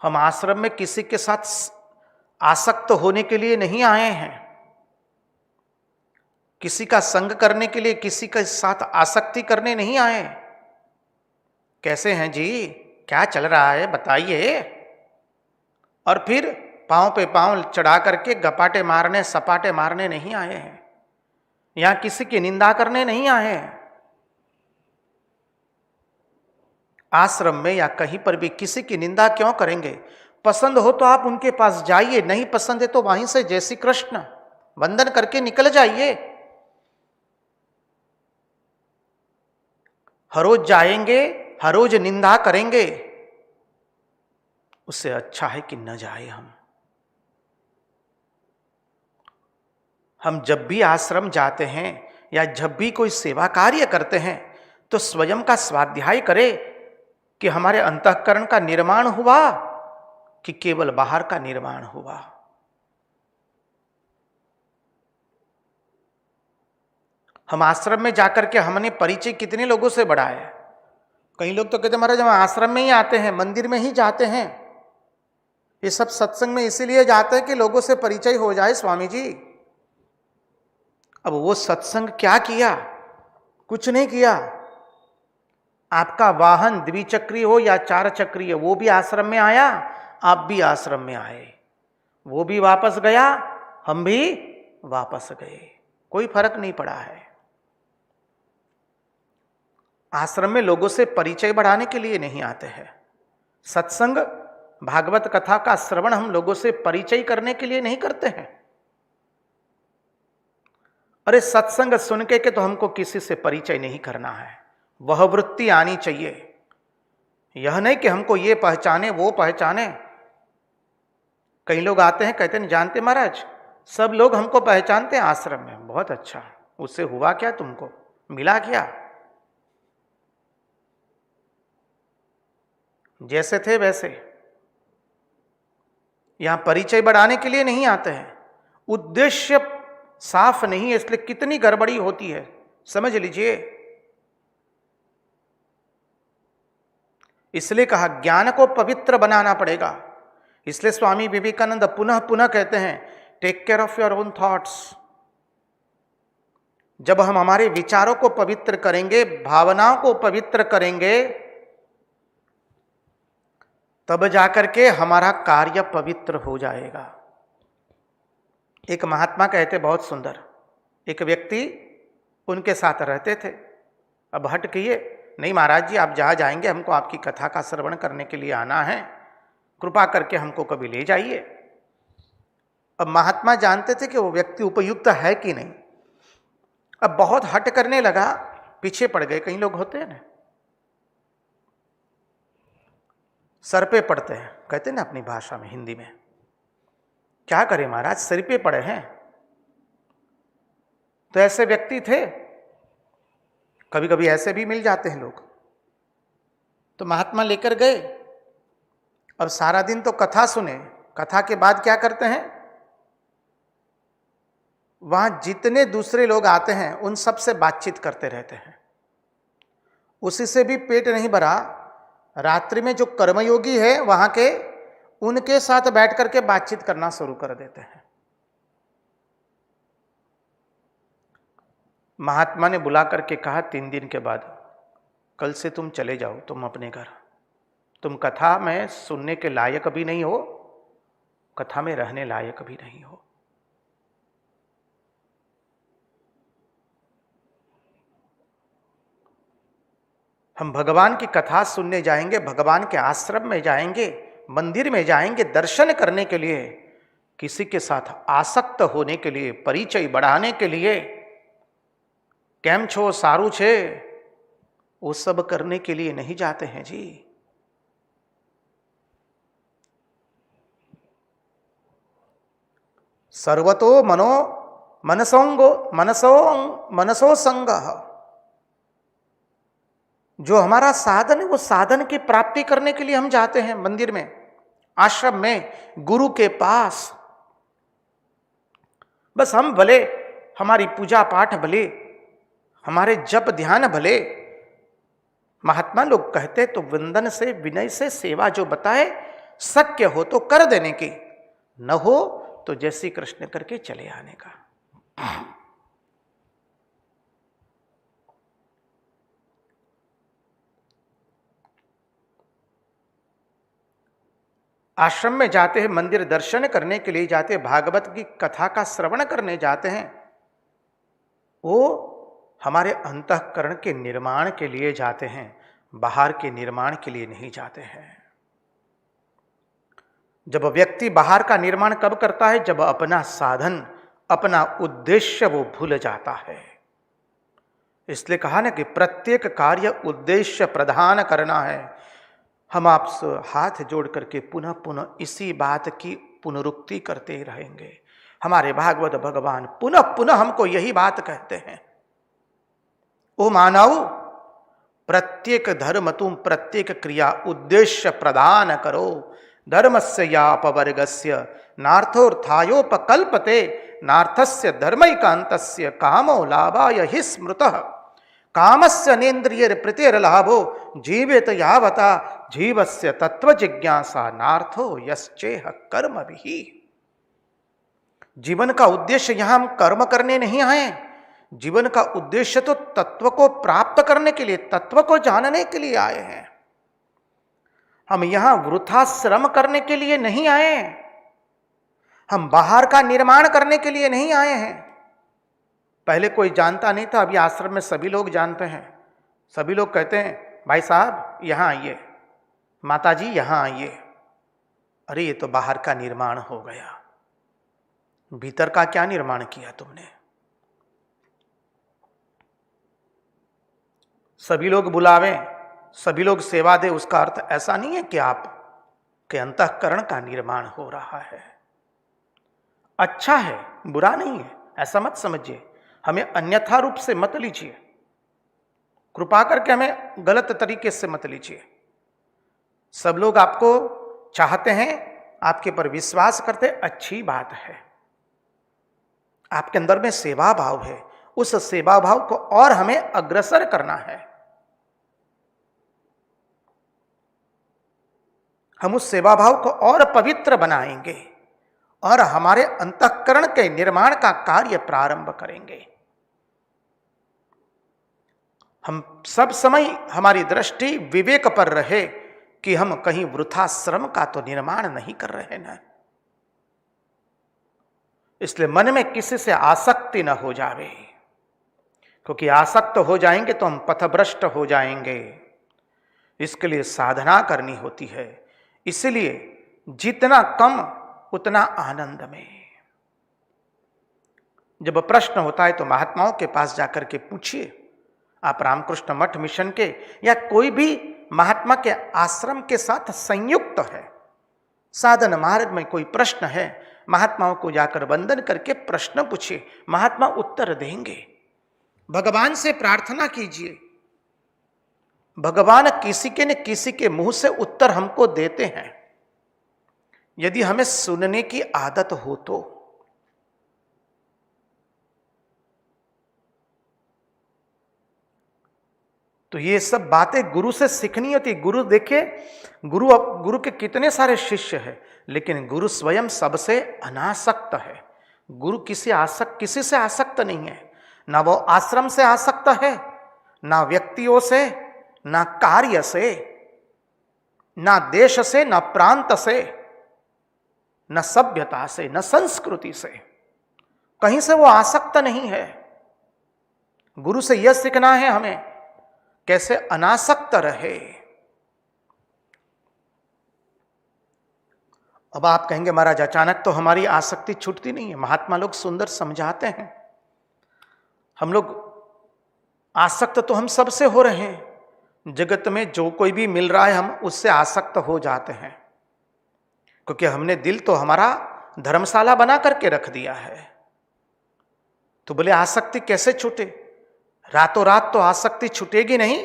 हम आश्रम में किसी के साथ आसक्त होने के लिए नहीं आए हैं, किसी का संग करने के लिए, किसी के साथ आसक्ति करने नहीं आए। कैसे हैं जी, क्या चल रहा है बताइए, और फिर पांव पे पांव चढ़ा करके गपाटे मारने सपाटे मारने नहीं आए हैं, यहां किसी की निंदा करने नहीं आए हैं। आश्रम में या कहीं पर भी किसी की निंदा क्यों करेंगे? पसंद हो तो आप उनके पास जाइए, नहीं पसंद है तो वहीं से जय श्री कृष्ण वंदन करके निकल जाइए। हर रोज जाएंगे, हर रोज निंदा करेंगे, उससे अच्छा है कि न जाए। हम जब भी आश्रम जाते हैं या जब भी कोई सेवा कार्य करते हैं तो स्वयं का स्वाध्याय करें कि हमारे अंतःकरण का निर्माण हुआ कि केवल बाहर का निर्माण हुआ। हम आश्रम में जाकर के हमने परिचय कितने लोगों से बढ़ाया है। कई लोग तो कहते महाराज हम आश्रम में ही आते हैं, मंदिर में ही जाते हैं, ये सब सत्संग में इसीलिए जाते हैं कि लोगों से परिचय हो जाए स्वामी जी। अब वो सत्संग क्या किया? कुछ नहीं किया। आपका वाहन द्विचक्री हो या चार चक्री हो, वो भी आश्रम में आया, आप भी आश्रम में आए, वो भी वापस गया, हम भी वापस गए, कोई फर्क नहीं पड़ा है। आश्रम में लोगों से परिचय बढ़ाने के लिए नहीं आते हैं। सत्संग भागवत कथा का श्रवण हम लोगों से परिचय करने के लिए नहीं करते हैं। अरे सत्संग सुन के तो हमको किसी से परिचय नहीं करना है, वह वृत्ति आनी चाहिए। यह नहीं कि हमको ये पहचाने वो पहचाने। कई लोग आते हैं कहते हैं जानते महाराज सब लोग हमको पहचानते हैं आश्रम में। बहुत अच्छा, उससे हुआ क्या, तुमको मिला क्या? जैसे थे वैसे। यहां परिचय बढ़ाने के लिए नहीं आते हैं, उद्देश्य साफ नहीं है, इसलिए कितनी गड़बड़ी होती है, समझ लीजिए। इसलिए कहा ज्ञान को पवित्र बनाना पड़ेगा। इसलिए स्वामी विवेकानंद पुनः पुनः कहते हैं take care of your own thoughts. जब हम हमारे विचारों को पवित्र करेंगे, भावनाओं को पवित्र करेंगे, तब जाकर के हमारा कार्य पवित्र हो जाएगा। एक महात्मा कहते बहुत सुंदर, एक व्यक्ति उनके साथ रहते थे। अब हट किए, नहीं महाराज जी आप जहाँ जाएंगे हमको आपकी कथा का श्रवण करने के लिए आना है, कृपा करके हमको कभी ले जाइए। अब महात्मा जानते थे कि वो व्यक्ति उपयुक्त है कि नहीं। अब बहुत हट करने लगा, पीछे पड़ गए। कई लोग होते हैं ना सर पे पड़ते हैं, कहते हैं ना अपनी भाषा में, हिंदी में, क्या करें महाराज सिर पे पड़े हैं। तो ऐसे व्यक्ति थे, कभी कभी ऐसे भी मिल जाते हैं लोग। तो महात्मा लेकर गए, अब सारा दिन तो कथा सुने, कथा के बाद क्या करते हैं, वहां जितने दूसरे लोग आते हैं उन सब से बातचीत करते रहते हैं। उसी से भी पेट नहीं भरा, रात्रि में जो कर्मयोगी है वहां के, उनके साथ बैठ करके बातचीत करना शुरू कर देते हैं। महात्मा ने बुला करके कहा 3 दिन के बाद कल से तुम चले जाओ, तुम अपने घर, तुम कथा में सुनने के लायक भी नहीं हो, कथा में रहने लायक भी नहीं हो। हम भगवान की कथा सुनने जाएंगे, भगवान के आश्रम में जाएंगे, मंदिर में जाएंगे दर्शन करने के लिए, किसी के साथ आसक्त होने के लिए, परिचय बढ़ाने के लिए, केम छो सारू छे वो सब करने के लिए नहीं जाते हैं जी। सर्वतो मनसो संग, जो हमारा साधन है वो साधन की प्राप्ति करने के लिए हम जाते हैं मंदिर में, आश्रम में, गुरु के पास। बस हम भले, हमारी पूजा पाठ भले, हमारे जप ध्यान भले। महात्मा लोग कहते तो वंदन से, विनय से सेवा जो बताए, शक्य हो तो कर देने की, न हो तो जैसी कृष्ण करके चले आने का। आश्रम में जाते हैं, मंदिर दर्शन करने के लिए जाते हैं, भागवत की कथा का श्रवण करने जाते हैं, वो हमारे अंतःकरण के निर्माण के लिए जाते हैं, बाहर के निर्माण के लिए नहीं जाते हैं। जब व्यक्ति बाहर का निर्माण कब करता है? जब अपना साधन, अपना उद्देश्य वो भूल जाता है। इसलिए कहा ना कि प्रत्येक कार्य उद्देश्य प्रधान करना है। हम आपसे हाथ जोड़ करके पुनः पुनः इसी बात की पुनरुक्ति करते रहेंगे। हमारे भागवत भगवान पुनः पुनः हमको यही बात कहते हैं, ओ मानव, प्रत्येक धर्म तुम प्रत्येक क्रिया उद्देश्य प्रदान करो। धर्मस्य या अपवर्गस्य नार्थोर्थायोपकल्पते, नार्थस्य धर्मैकान्तस्य कामो लाभाय हि स्मृतः, कामस्य नेन्द्रियर प्रीतिर्लाभो जीवेत यावता, जीवस्य तत्व जिज्ञासा नार्थो यश्चेह कर्मभिः। जीवन का उद्देश्य यहां हम कर्म करने नहीं आए। जीवन का उद्देश्य तो तत्व को प्राप्त करने के लिए, तत्व को जानने के लिए आए हैं। हम यहां वृथा श्रम करने के लिए नहीं आए, हम बाहर का निर्माण करने के लिए नहीं आए हैं। पहले कोई जानता नहीं था, अभी आश्रम में सभी लोग जानते हैं। सभी लोग कहते हैं, भाई साहब यहां आइए, माता जी यहां आइए। अरे ये तो बाहर का निर्माण हो गया, भीतर का क्या निर्माण किया तुमने? सभी लोग बुलावें, सभी लोग सेवा दे, उसका अर्थ ऐसा नहीं है कि आप के अंतःकरण का निर्माण हो रहा है। अच्छा है, बुरा नहीं है, ऐसा मत समझिए, हमें अन्यथा रूप से मत लीजिए, कृपा करके हमें गलत तरीके से मत लीजिए। सब लोग आपको चाहते हैं, आपके पर विश्वास करते, अच्छी बात है। आपके अंदर में सेवा भाव है, उस सेवा भाव को और हमें अग्रसर करना है। हम उस सेवा भाव को और पवित्र बनाएंगे और हमारे अंतःकरण के निर्माण का कार्य प्रारंभ करेंगे। हम सब समय हमारी दृष्टि विवेक पर रहे कि हम कहीं वृथा श्रम का तो निर्माण नहीं कर रहे ना। इसलिए मन में किसी से आसक्ति न हो जावे, क्योंकि आसक्त हो जाएंगे तो हम पथभ्रष्ट हो जाएंगे। इसके लिए साधना करनी होती है। इसलिए जितना कम उतना आनंद में। जब प्रश्न होता है तो महात्माओं के पास जाकर के पूछिए। आप रामकृष्ण मठ मिशन के या कोई भी महात्मा के आश्रम के साथ संयुक्त है, साधन मार्ग में कोई प्रश्न है, महात्माओं को जाकर वंदन करके प्रश्न पूछिए, महात्मा उत्तर देंगे। भगवान से प्रार्थना कीजिए, भगवान किसी के न किसी के मुंह से उत्तर हमको देते हैं, यदि हमें सुनने की आदत हो तो ये सब बातें गुरु से सीखनी होती। गुरु देखिए, गुरु के कितने सारे शिष्य हैं, लेकिन गुरु स्वयं सबसे अनासक्त है। गुरु किसी से आसक्त नहीं है, ना वो आश्रम से आसक्त है, ना व्यक्तियों से, ना कार्य से, ना देश से, ना प्रांत से, न सभ्यता से, न संस्कृति से, कहीं से वो आसक्त नहीं है। गुरु से यह सीखना है हमें कैसे अनासक्त रहे। अब आप कहेंगे महाराज अचानक तो हमारी आसक्ति छूटती नहीं है। महात्मा लोग सुंदर समझाते हैं। हम लोग आसक्त तो हम सबसे हो रहे हैं। जगत में जो कोई भी मिल रहा है हम उससे आसक्त हो जाते हैं, क्योंकि हमने दिल तो हमारा धर्मशाला बना करके रख दिया है। तो बोले आसक्ति कैसे छूटे? रातों रात तो आसक्ति छूटेगी नहीं।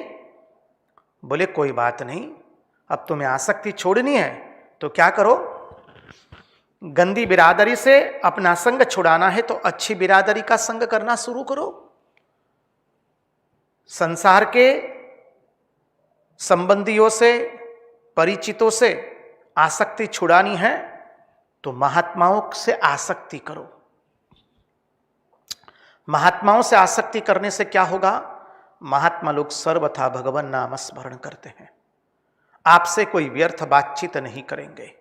बोले कोई बात नहीं, अब तुम्हें आसक्ति छोड़नी है तो क्या करो, गंदी बिरादरी से अपना संग छुड़ाना है तो अच्छी बिरादरी का संग करना शुरू करो। संसार के संबंधियों से, परिचितों से आसक्ति छुड़ानी है तो महात्माओं से आसक्ति करो। महात्माओं से आसक्ति करने से क्या होगा? महात्मा लोग सर्वथा भगवान नाम स्मरण करते हैं, आपसे कोई व्यर्थ बातचीत नहीं करेंगे।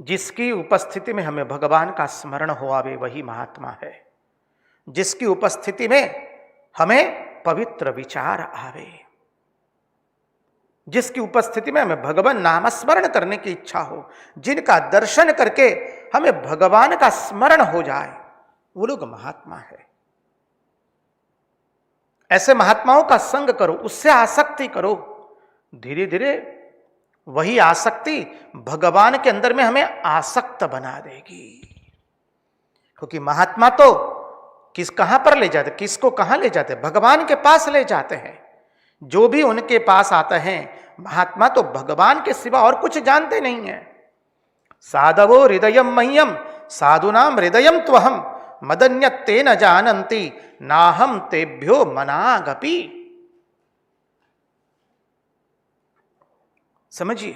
जिसकी उपस्थिति में हमें भगवान का स्मरण हो आवे वही महात्मा है। जिसकी उपस्थिति में हमें पवित्र विचार आवे, जिसकी उपस्थिति में हमें भगवान नाम स्मरण करने की इच्छा हो, जिनका दर्शन करके हमें भगवान का स्मरण हो जाए, वो लोग महात्मा है। ऐसे महात्माओं का संग करो, उससे आसक्ति करो। धीरे धीरे वही आसक्ति भगवान के अंदर में हमें आसक्त बना देगी। क्योंकि महात्मा तो कहां पर ले जाते, किसको कहां ले जाते? भगवान के पास ले जाते हैं। जो भी उनके पास आते हैं महात्मा तो भगवान के सिवा और कुछ जानते नहीं है। साधवो हृदयम मह्यम साधुनाम हृदयम त्वहम मदन्यत्ते न जानन्ति नाहम तेभ्यो मनागपि। समझिए।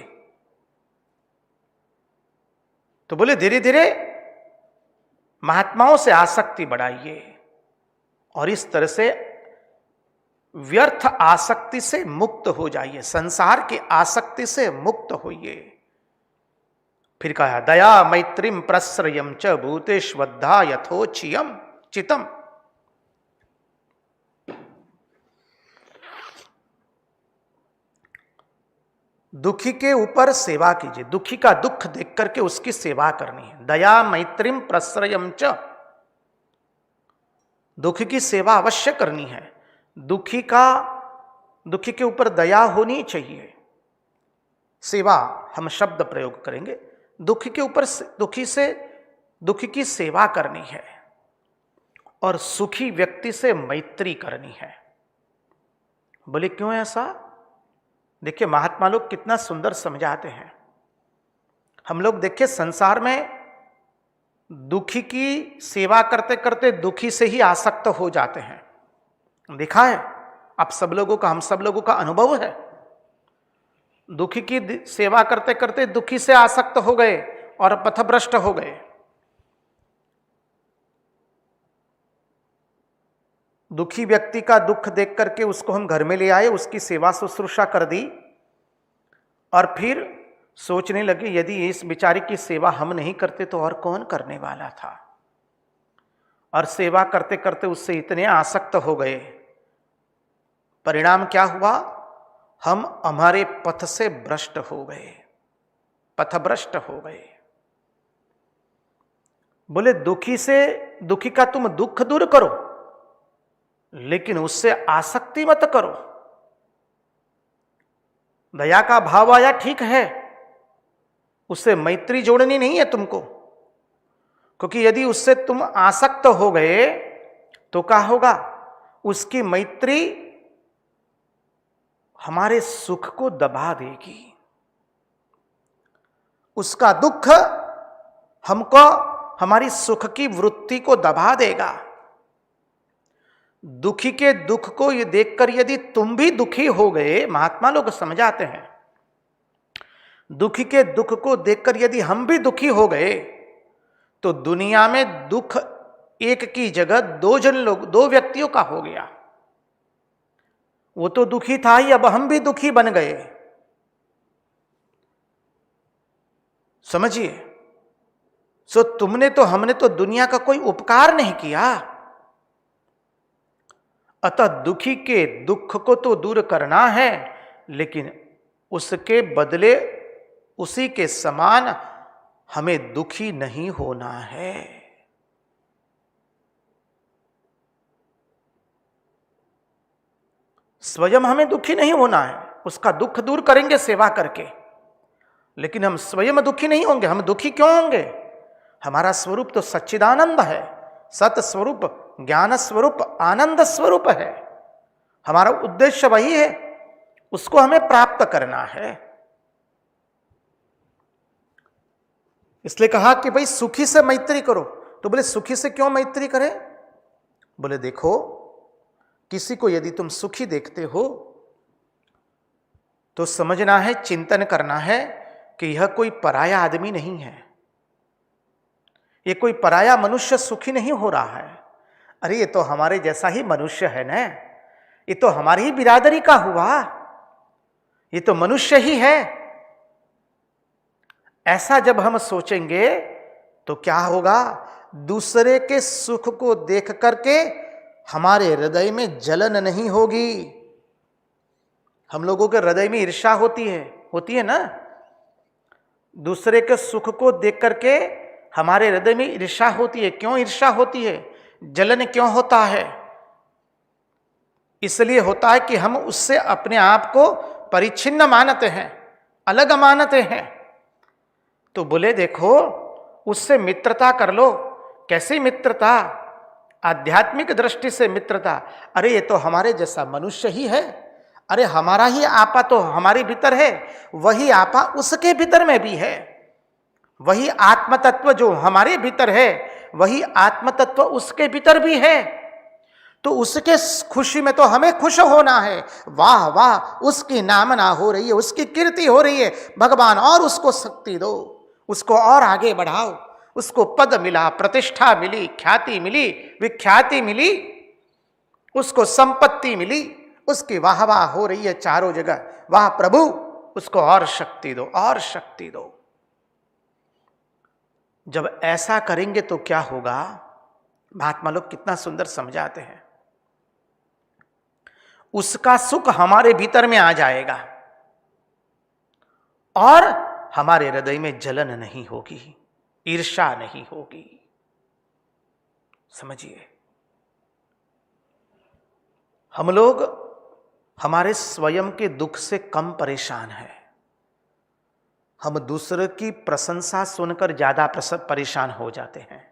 तो बोले धीरे धीरे महात्माओं से आसक्ति बढ़ाइए और इस तरह से व्यर्थ आसक्ति से मुक्त हो जाइए, संसार की आसक्ति से मुक्त होइए। फिर कहा दया मैत्रीम प्रश्रयम च भूतेष्वद्धा यथोचियम चितम। दुखी के ऊपर सेवा कीजिए, दुखी का दुख देख करके उसकी सेवा करनी है। दया मैत्रीम प्रश्रयम च, दुखी की सेवा अवश्य करनी है। दुखी के ऊपर दया होनी चाहिए। सेवा हम शब्द प्रयोग करेंगे, दुखी के ऊपर दुखी की सेवा करनी है और सुखी व्यक्ति से मैत्री करनी है। बोले क्यों ऐसा? देखिए महात्मा लोग कितना सुंदर समझाते हैं। हम लोग देखिए संसार में दुखी की सेवा करते करते दुखी से ही आसक्त हो जाते हैं। देखा है आप सब लोगों का, हम सब लोगों का अनुभव है। दुखी की सेवा करते करते दुखी से आसक्त हो गए और पथभ्रष्ट हो गए। दुखी व्यक्ति का दुख देख करके उसको हम घर में ले आए, उसकी सेवा शुश्रूषा कर दी और फिर सोचने लगे यदि इस बेचारे की सेवा हम नहीं करते तो और कौन करने वाला था। और सेवा करते करते उससे इतने आसक्त हो गए, परिणाम क्या हुआ? हम हमारे पथ से भ्रष्ट हो गए, पथभ्रष्ट हो गए। बोले दुखी का तुम दुख दूर करो लेकिन उससे आसक्ति मत करो। दया का भाव आया ठीक है, उससे मैत्री जोड़नी नहीं है तुमको, क्योंकि यदि उससे तुम आसक्त हो गए तो क्या होगा? उसकी मैत्री हमारे सुख को दबा देगी, उसका दुख हमको हमारी सुख की वृत्ति को दबा देगा। दुखी के दुख को ये देखकर यदि तुम भी दुखी हो गए, महात्मा लोग समझाते हैं, दुखी के दुख को देखकर यदि हम भी दुखी हो गए तो दुनिया में दुख एक की जगह दो व्यक्तियों का हो गया। वो तो दुखी था ही, अब हम भी दुखी बन गए। समझिए। सो हमने तो दुनिया का कोई उपकार नहीं किया। अतः दुखी के दुख को तो दूर करना है, लेकिन उसके बदले उसी के समान हमें दुखी नहीं होना है। स्वयं हमें दुखी नहीं होना है, उसका दुख दूर करेंगे सेवा करके, लेकिन हम स्वयं दुखी नहीं होंगे। हम दुखी क्यों होंगे? हमारा स्वरूप तो सच्चिदानंद है, सत स्वरूप, ज्ञान स्वरूप, आनंद स्वरूप है। हमारा उद्देश्य वही है, उसको हमें प्राप्त करना है। इसलिए कहा कि भाई सुखी से मैत्री करो। तो बोले सुखी से क्यों मैत्री करें? बोले देखो, किसी को यदि तुम सुखी देखते हो तो समझना है, चिंतन करना है कि यह कोई पराया आदमी नहीं है, ये कोई पराया मनुष्य सुखी नहीं हो रहा है। अरे ये तो हमारे जैसा ही मनुष्य है ना, ये तो हमारी ही बिरादरी का हुआ, ये तो मनुष्य ही है। ऐसा जब हम सोचेंगे तो क्या होगा? दूसरे के सुख को देख करके हमारे हृदय में जलन नहीं होगी। हम लोगों के हृदय में ईर्ष्या होती है ना। दूसरे के सुख को देख करके हमारे हृदय में ईर्ष्या होती है। क्यों ईर्ष्या होती है? जलन क्यों होता है? इसलिए होता है कि हम उससे अपने आप को परिच्छिन्न मानते हैं, अलग मानते हैं। तो बोले देखो, उससे मित्रता कर लो। कैसी मित्रता? आध्यात्मिक दृष्टि से मित्रता। अरे ये तो हमारे जैसा मनुष्य ही है, अरे हमारा ही आपा तो हमारे भीतर है, वही आपा उसके भीतर में भी है। वही आत्म तत्व जो हमारे भीतर है, वही आत्म तत्व उसके भीतर भी है। तो उसके खुशी में तो हमें खुश होना है। वाह वाह, उसकी नामना हो रही है, उसकी कीर्ति हो रही है। भगवान और उसको शक्ति दो, उसको और आगे बढ़ाओ। उसको पद मिला, प्रतिष्ठा मिली, ख्याति मिली, विख्याति मिली, उसको संपत्ति मिली, उसकी वाह वाह हो रही है चारों जगह। वाह प्रभु, उसको और शक्ति दो, और शक्ति दो। जब ऐसा करेंगे तो क्या होगा? महात्मा लोग कितना सुंदर समझाते हैं। उसका सुख हमारे भीतर में आ जाएगा और हमारे हृदय में जलन नहीं होगी, ईर्ष्या नहीं होगी। समझिए, हम लोग हमारे स्वयं के दुख से कम परेशान हैं। हम दूसरे की प्रशंसा सुनकर ज्यादा परेशान हो जाते हैं।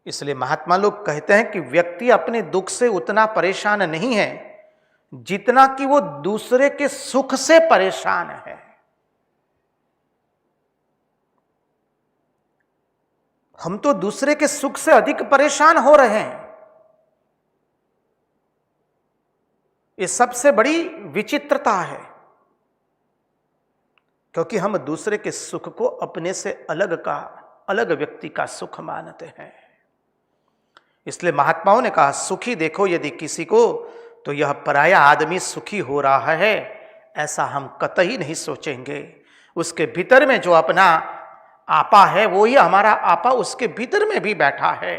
इसलिए महात्मा लोग कहते हैं कि व्यक्ति अपने दुख से उतना परेशान नहीं है जितना कि वो दूसरे के सुख से परेशान है। हम तो दूसरे के सुख से अधिक परेशान हो रहे हैं। ये सबसे बड़ी विचित्रता है, क्योंकि हम दूसरे के सुख को अपने से अलग व्यक्ति का सुख मानते हैं। इसलिए महात्माओं ने कहा, सुखी देखो यदि किसी को तो यह पराया आदमी सुखी हो रहा है, ऐसा हम कतई नहीं सोचेंगे। उसके भीतर में जो अपना आपा है, वो ही हमारा आपा उसके भीतर में भी बैठा है।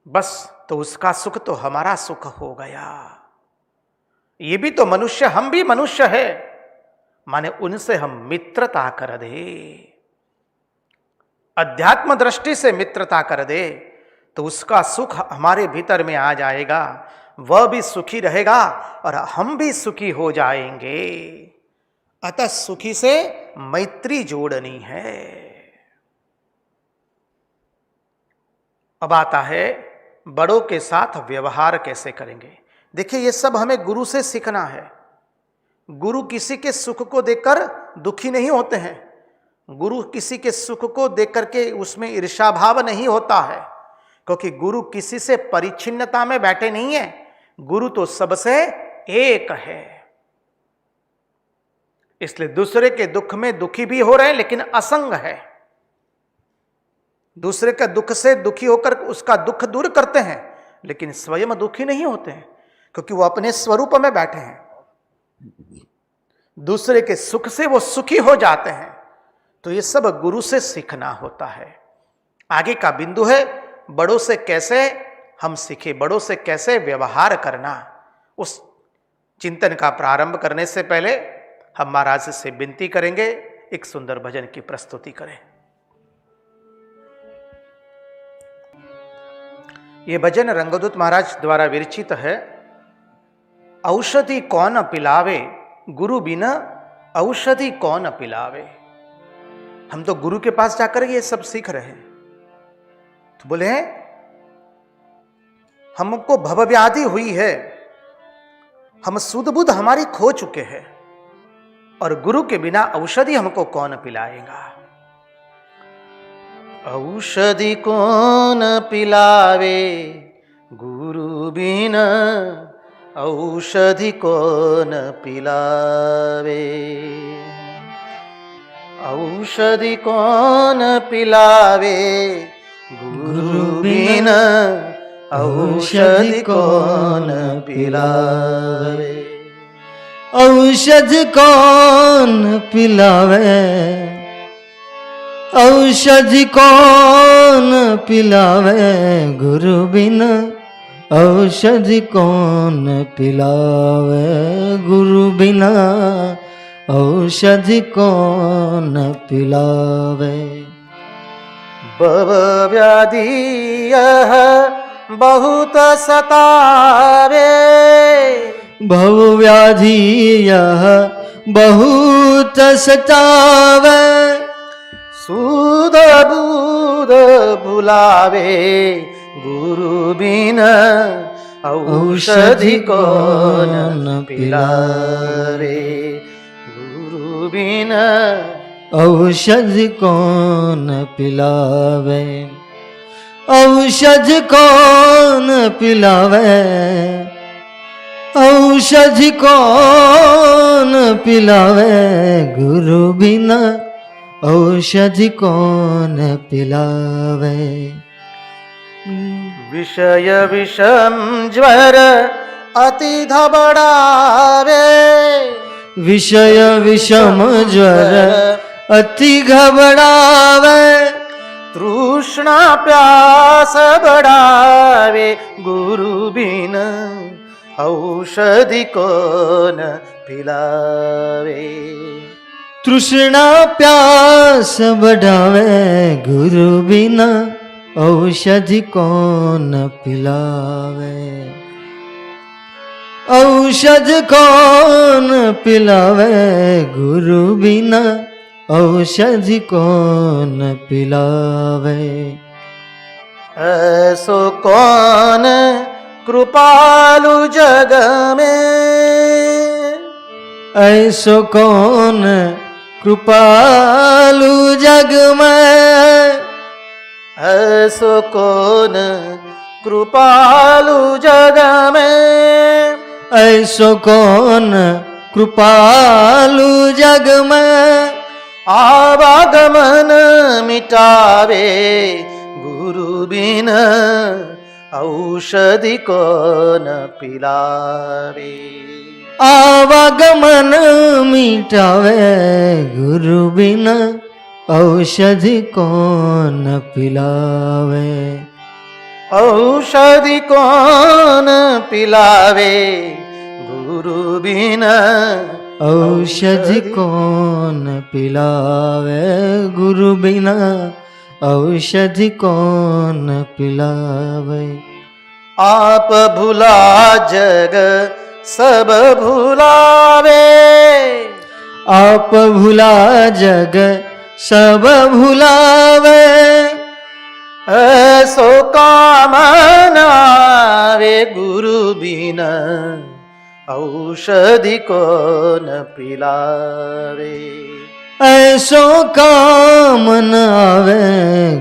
बस तो उसका सुख तो हमारा सुख हो गया। ये भी तो मनुष्य, हम भी मनुष्य है, माने उनसे हम मित्रता कर दे, अध्यात्म दृष्टि से मित्रता कर दे, तो उसका सुख हमारे भीतर में आ जाएगा। वह भी सुखी रहेगा और हम भी सुखी हो जाएंगे। अतः सुखी से मैत्री जोड़नी है। अब आता है बड़ों के साथ व्यवहार कैसे करेंगे। देखिए, ये सब हमें गुरु से सीखना है। गुरु किसी के सुख को देखकर दुखी नहीं होते हैं। गुरु किसी के सुख को देख करके उसमें ईर्ष्या भाव नहीं होता है, क्योंकि गुरु किसी से परिच्छिन्नता में बैठे नहीं है। गुरु तो सबसे एक है। इसलिए दूसरे के दुख में दुखी भी हो रहे हैं, लेकिन असंग है। दूसरे का दुख से दुखी होकर उसका दुख दूर करते हैं, लेकिन स्वयं दुखी नहीं होते हैं, क्योंकि वो अपने स्वरूप में बैठे हैं। दूसरे के सुख से वो सुखी हो जाते हैं। तो ये सब गुरु से सीखना होता है। आगे का बिंदु है, बड़ों से कैसे हम सीखे, बड़ों से कैसे व्यवहार करना। उस चिंतन का प्रारंभ करने से पहले हम महाराज से विनती करेंगे, एक सुंदर भजन की प्रस्तुति करें। ये भजन रंगदूत महाराज द्वारा विरचित है। औषधि कौन पिलावे, गुरु बिना औषधि कौन पिलावे। हम तो गुरु के पास जाकर ये सब सीख रहे हैं। तो बोले हमको भवव्याधि हुई है, हम सुध बुध हमारी खो चुके हैं, और गुरु के बिना औषधि हमको कौन पिलाएगा? औषधि कौन पिलावे गुरु बिना, औषधि कौन पिलावे। औषधि कौन पिलावे गुरु बिना, औषधि कौन पिलावे। औषध कौन पिलावे, औषधि कौन पिलावे गुरु बिना, औषधि कौन पिलावे गुरु बिना, औषधि कौन पिलावे। भव व्याधि यह बहुत सतावे, भव व्याधि यह बहुत सतावे। सूद बूद भुलावे गुरु बिना, औषधि कौन पिलावे गुरु बिना, औषधि कौन पिलावे। औषध कौन पिलावे, औषधि कौन पिलावे गुरु बिना, औषधि कौन पिलावे। विषय विषम ज्वर अति घबरावे, विषय विषम ज्वर अति घबरावे। तृष्णा प्यास बढ़ावे गुरु बिना, औषधि कौन पिलावे। तृष्णा प्यास बढ़ावे गुरु बिना, औषधि कौन पिलावे। औषध कौन पिलावे गुरु बिना, औषधि कौन पिलावे। ऐसो कौन कृपालु जग में, ऐसो कौन कृपालु जग में। ऐसो कौन कृपालु जग में, ऐसो कौन कृपालु जग में। आवागमन मिटावे गुरु बिना, औषधि कौन पिलावे। आवागमन मिटावे गुरु बिना, औषधि कौन पिलावे। औषधि कौन पिलावे गुरु बिना, औषधि कौन पिलावे गुरु बिना, औषधि कौन पिलावे। आप भुला जग सब भुलावे, आप भुला जग सब भुलावे। ऐसो कामनावे गुरु बिना, औषधि कौन पिलावे। ऐसो काम न आवे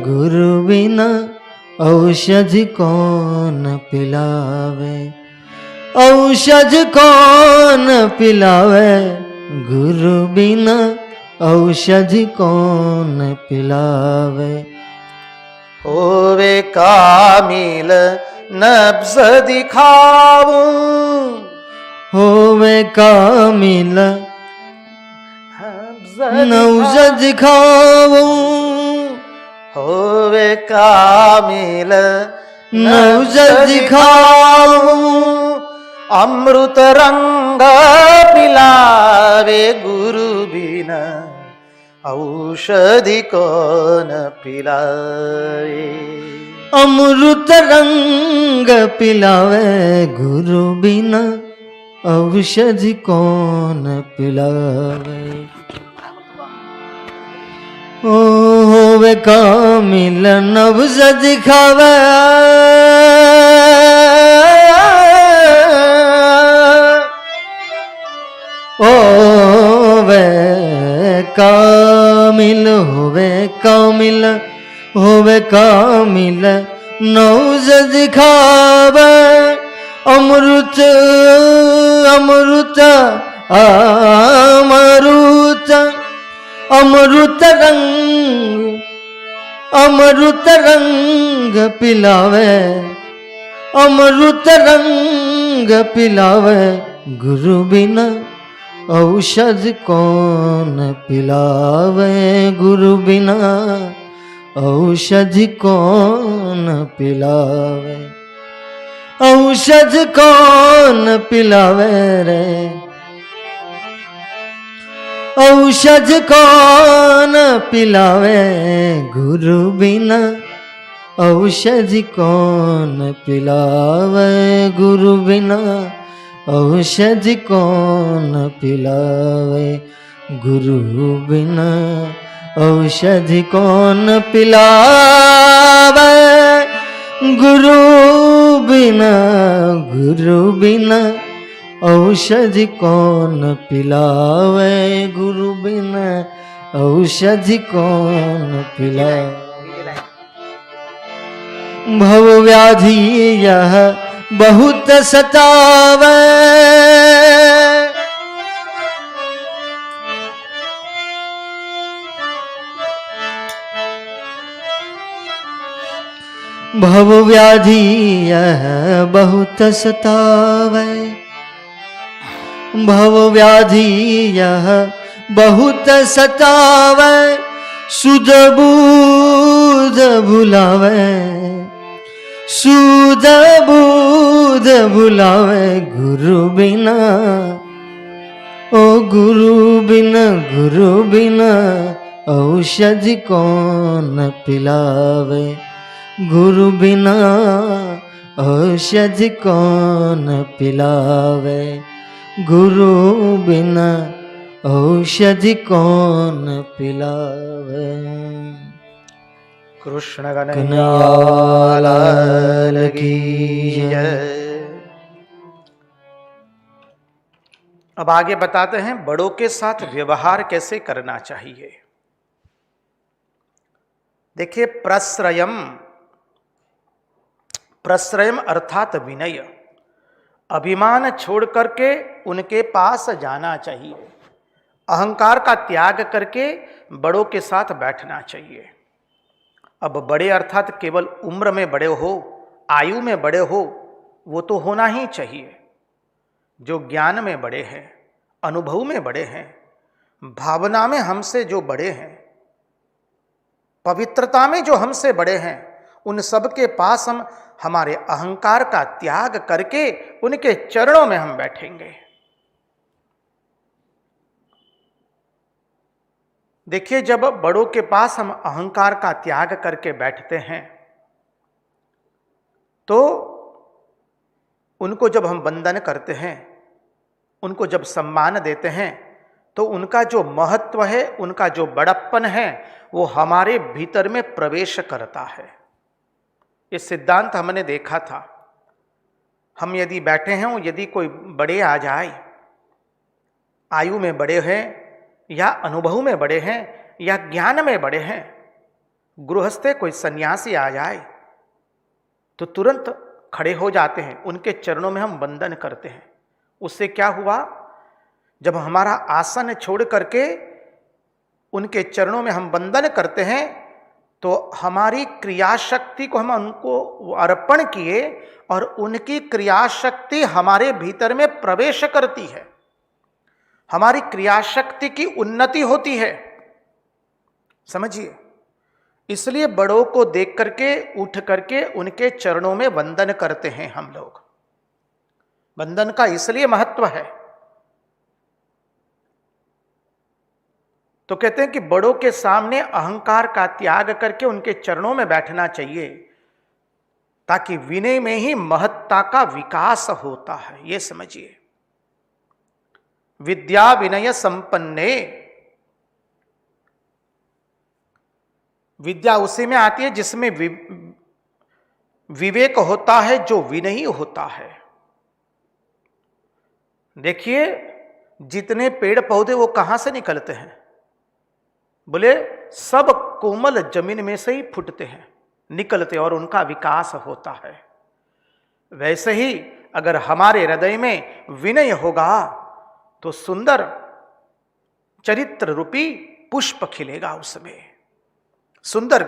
गुरु बिना, औषधि कौन पिलावे। औषध कौन पिलावे गुरु बिना, औषधि कौन पिलावे। होवे कामिल नब्ज दिखाऊं, होवे कामिल नब्ज दिखाऊं। होवे कामिल नब्ज दिखाऊं। अमृत रंग पिलावे गुरु बिना, औषधि कौन पिलावे। अमृत रंग पिलावे गुरु बिना, औषधि कौन पिलावे। ओ होवे कामिल नब्ज दिखावे। ओ वे कामिल होवे कामिल होवे कामिल नौज दिखावे अमृत अमृत अमृत अमृत रंग पिलावे अमृत रंग पिलावे गुरु बिना औषध कौन पिलावे गुरु बिना औषध कौन पिलावे औषध कौन पिलावे रे औषध कौन पिलावे गुरु बिना औषधि कौन पिलावे गुरु बिना औषधि कौन पिलावे गुरु बिना औषधि कौन पिलावे गुरु बिना औषधि कौन पिलावे गुरु बिना औषधि कौन पिलावे भव व्याधि यह बहुत सतावे भव व्याधि यह बहुत सतावे भव व्याधि यह बहुत सतावे सुध बूध भुलावे सुध बूध भुलावे गुरु बिना ओ गुरु बिना औषधि कौन पिलावे गुरु बिना औषधि कौन पिलावे गुरु बिना औषधि कौन पिलावे कृष्ण कन्हैयालाल की जय। अब आगे बताते हैं बड़ों के साथ व्यवहार कैसे करना चाहिए। देखिए प्रश्रयम अर्थात विनय, अभिमान छोड़ करके उनके पास जाना चाहिए, अहंकार का त्याग करके बड़ों के साथ बैठना चाहिए। अब बड़े अर्थात केवल उम्र में बड़े हो, आयु में बड़े हो, वो तो होना ही चाहिए। जो ज्ञान में बड़े हैं, अनुभव में बड़े हैं, भावना में हमसे जो बड़े हैं, पवित्रता में जो हमसे बड़े हैं, उन सब के पास हम हमारे अहंकार का त्याग करके उनके चरणों में हम बैठेंगे। देखिए, जब बड़ों के पास हम अहंकार का त्याग करके बैठते हैं तो उनको जब हम वंदन करते हैं, उनको जब सम्मान देते हैं, तो उनका जो महत्व है, उनका जो बड़प्पन है, वो हमारे भीतर में प्रवेश करता है। ये सिद्धांत हमने देखा था। हम यदि बैठे हैं, यदि कोई बड़े आ जाए, आयु में बड़े हैं या अनुभव में बड़े हैं या ज्ञान में बड़े हैं, गृहस्थे कोई सन्यासी आ जाए तो तुरंत खड़े हो जाते हैं, उनके चरणों में हम वंदन करते हैं। उससे क्या हुआ, जब हमारा आसन छोड़ करके उनके चरणों में हम वंदन करते हैं तो हमारी क्रियाशक्ति को हम उनको अर्पण किए और उनकी क्रियाशक्ति हमारे भीतर में प्रवेश करती है, हमारी क्रियाशक्ति की उन्नति होती है। समझिए, इसलिए बड़ों को देख करके उठ करके उनके चरणों में वंदन करते हैं हम लोग। वंदन का इसलिए महत्व है। तो कहते हैं कि बड़ों के सामने अहंकार का त्याग करके उनके चरणों में बैठना चाहिए, ताकि विनय में ही महत्ता का विकास होता है। यह समझिए, विद्या विनय संपन्ने, विद्या उसी में आती है जिसमें विवेक होता है, जो विनयी होता है। देखिए, जितने पेड़ पौधे वो कहां से निकलते हैं, बोले सब कोमल जमीन में से ही फूटते हैं, निकलते और उनका विकास होता है। वैसे ही अगर हमारे हृदय में विनय होगा तो सुंदर चरित्र रूपी पुष्प खिलेगा, उसमें सुंदर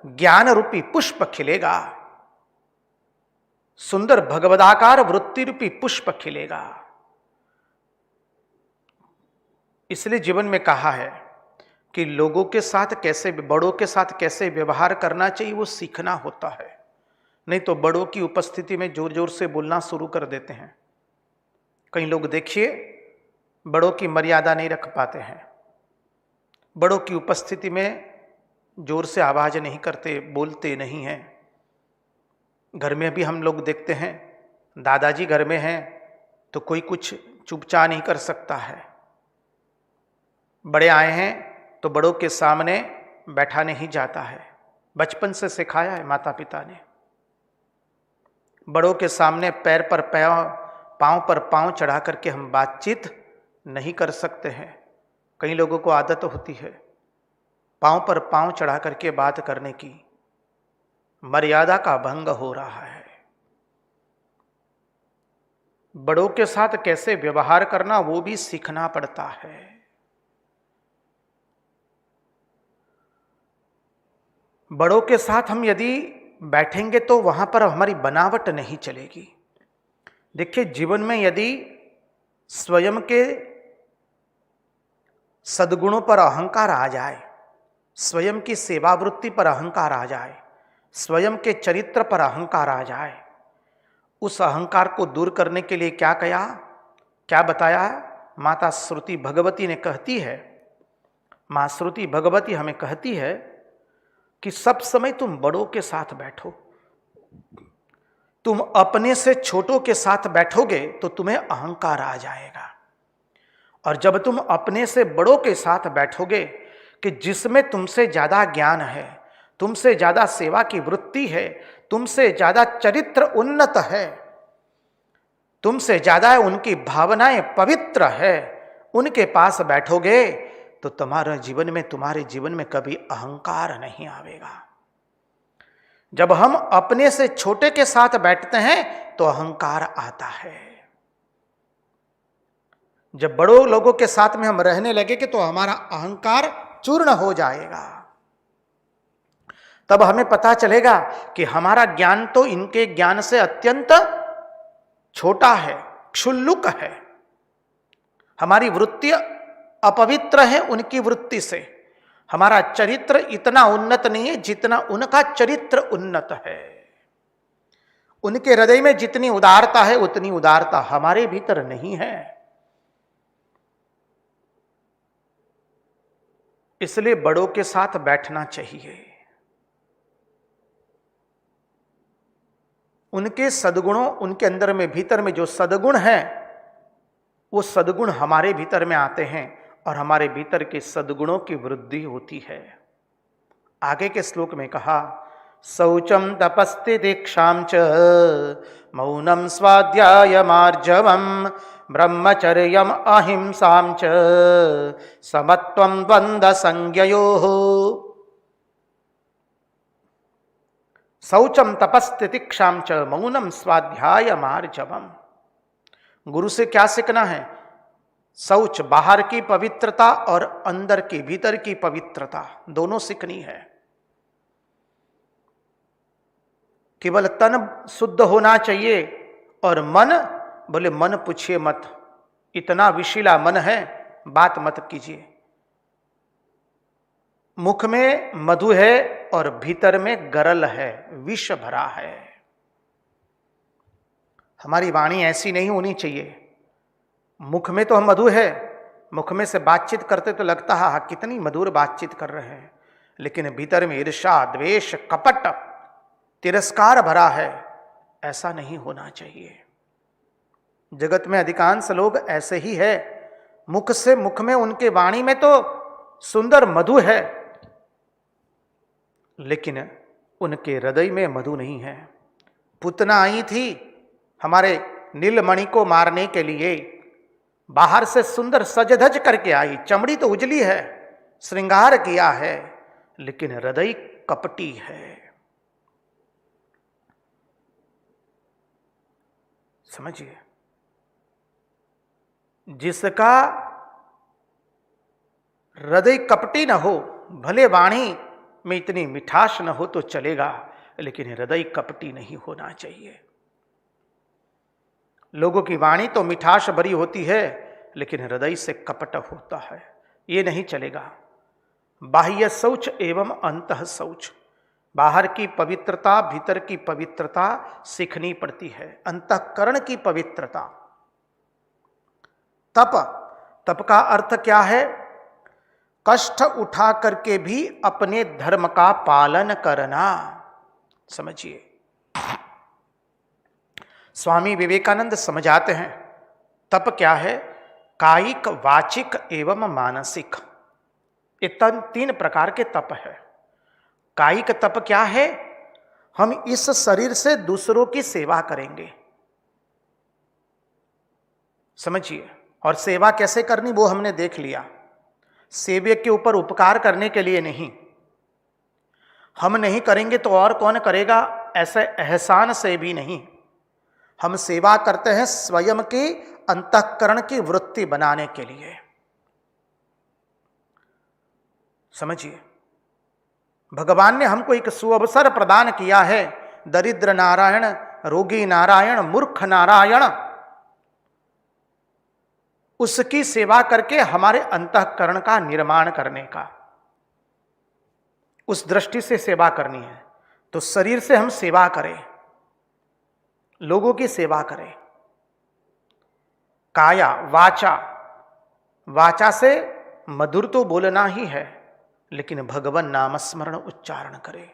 ज्ञान रूपी पुष्प खिलेगा, सुंदर भगवदाकार वृत्ति रूपी पुष्प खिलेगा। इसलिए जीवन में कहा है कि लोगों के साथ कैसे, बड़ों के साथ कैसे व्यवहार करना चाहिए वो सीखना होता है। नहीं तो बड़ों की उपस्थिति में जोर जोर से बोलना शुरू कर देते हैं। कई लोग देखिए बड़ों की मर्यादा नहीं रख पाते हैं, बड़ों की उपस्थिति में जोर से आवाज नहीं करते, बोलते नहीं हैं। घर में भी हम लोग देखते हैं, दादाजी घर में हैं तो कोई कुछ चुपचाप नहीं कर सकता है। बड़े आए हैं तो बड़ों के सामने बैठा नहीं जाता है, बचपन से सिखाया है माता पिता ने। बड़ों के सामने पैर पर पैर, पांव पर पांव चढ़ा करके हम बातचीत नहीं कर सकते हैं। कई लोगों को आदत होती है पांव पर पांव चढ़ा करके बात करने की, मर्यादा का भंग हो रहा है। बड़ों के साथ कैसे व्यवहार करना वो भी सीखना पड़ता है। बड़ों के साथ हम यदि बैठेंगे तो वहां पर हमारी बनावट नहीं चलेगी। देखिए जीवन में यदि स्वयं के सद्गुणों पर अहंकार आ जाए, स्वयं की सेवावृत्ति पर अहंकार आ जाए, स्वयं के चरित्र पर अहंकार आ जाए, उस अहंकार को दूर करने के लिए क्या बताया है? माता श्रुति भगवती ने कहती है, मां श्रुति भगवती हमें कहती है कि सब समय तुम बड़ों के साथ बैठो। तुम अपने से छोटों के साथ बैठोगे तो तुम्हें अहंकार आ जाएगा, और जब तुम अपने से बड़ों के साथ बैठोगे कि जिसमें तुमसे ज्यादा ज्ञान है, तुमसे ज्यादा सेवा की वृत्ति है, तुमसे ज्यादा चरित्र उन्नत है, तुमसे ज्यादा उनकी भावनाएं पवित्र है, उनके पास बैठोगे तो तुम्हारे जीवन में कभी अहंकार नहीं आवेगा। जब हम अपने से छोटे के साथ बैठते हैं तो अहंकार आता है। जब बड़ों लोगों के साथ में हम रहने लगेंगे तो हमारा अहंकार चूर्ण हो जाएगा। तब हमें पता चलेगा कि हमारा ज्ञान तो इनके ज्ञान से अत्यंत छोटा है, क्षुल्लक है। हमारी वृत्ति अपवित्र है उनकी वृत्ति से। हमारा चरित्र इतना उन्नत नहीं है जितना उनका चरित्र उन्नत है। उनके हृदय में जितनी उदारता है उतनी उदारता हमारे भीतर नहीं है। इसलिए बड़ों के साथ बैठना चाहिए। उनके सद्गुणों, उनके अंदर में भीतर में जो सद्गुण है वो सद्गुण हमारे भीतर में आते हैं और हमारे भीतर के सद्गुणों की वृद्धि होती है। आगे के श्लोक में कहा, शौचम तपस्ति दीक्षां च मौनम स्वाध्यायमार्जवम ब्रह्मचर्यम अहिंसां च समत्वं द्वंद्व संज्ञयोः। शौचम तपस्ति दीक्षां च मौनम स्वाध्यायमार्जवम। गुरु से क्या सीखना है? शौच, बाहर की पवित्रता और अंदर की, भीतर की पवित्रता दोनों सीखनी है। केवल तन शुद्ध होना चाहिए और मन, बोले मन पूछिए मत, इतना विशीला मन है, बात मत कीजिए। मुख में मधु है और भीतर में गरल है, विष भरा है। हमारी वाणी ऐसी नहीं होनी चाहिए। मुख में तो हम मधु है, मुख में से बातचीत करते तो लगता है कितनी मधुर बातचीत कर रहे हैं, लेकिन भीतर में ईर्ष्या, द्वेष, कपट, तिरस्कार भरा है। ऐसा नहीं होना चाहिए। जगत में अधिकांश लोग ऐसे ही है। मुख में, उनके वाणी में तो सुंदर मधु है, लेकिन उनके हृदय में मधु नहीं है। पुतना आई थी हमारे नीलमणि को मारने के लिए, बाहर से सुंदर सज धज करके आई, चमड़ी तो उजली है श्रृंगार किया है, लेकिन हृदय कपटी है। समझिए, जिसका हृदय कपटी न हो, भले वाणी में इतनी मिठास न हो तो चलेगा, लेकिन हृदय कपटी नहीं होना चाहिए। लोगों की वाणी तो मिठास भरी होती है, लेकिन हृदय से कपट होता है, ये नहीं चलेगा। बाह्य शौच एवं अंतः शौच, बाहर की पवित्रता भीतर की पवित्रता सीखनी पड़ती है। अंतःकरण की पवित्रता। तप का अर्थ क्या है? कष्ट उठा करके भी अपने धर्म का पालन करना। समझिए, स्वामी विवेकानंद समझाते हैं तप क्या है? कायिक, वाचिक एवं मानसिक, ये तीन प्रकार के तप है। कायिक तप क्या है? हम इस शरीर से दूसरों की सेवा करेंगे। समझिए, और सेवा कैसे करनी वो हमने देख लिया। सेवक के ऊपर उपकार करने के लिए नहीं, हम नहीं करेंगे तो और कौन करेगा, ऐसे एहसान से भी नहीं। हम सेवा करते हैं स्वयं की अंतःकरण की वृत्ति बनाने के लिए। समझिए, भगवान ने हमको एक सुअवसर प्रदान किया है। दरिद्र नारायण, रोगी नारायण, मूर्ख नारायण, उसकी सेवा करके हमारे अंतःकरण का निर्माण करने का, उस दृष्टि से सेवा करनी है। तो शरीर से हम सेवा करें, लोगों की सेवा करें। काया, वाचा, वाचा से मधुर तो बोलना ही है, लेकिन भगवान नाम स्मरण उच्चारण करें।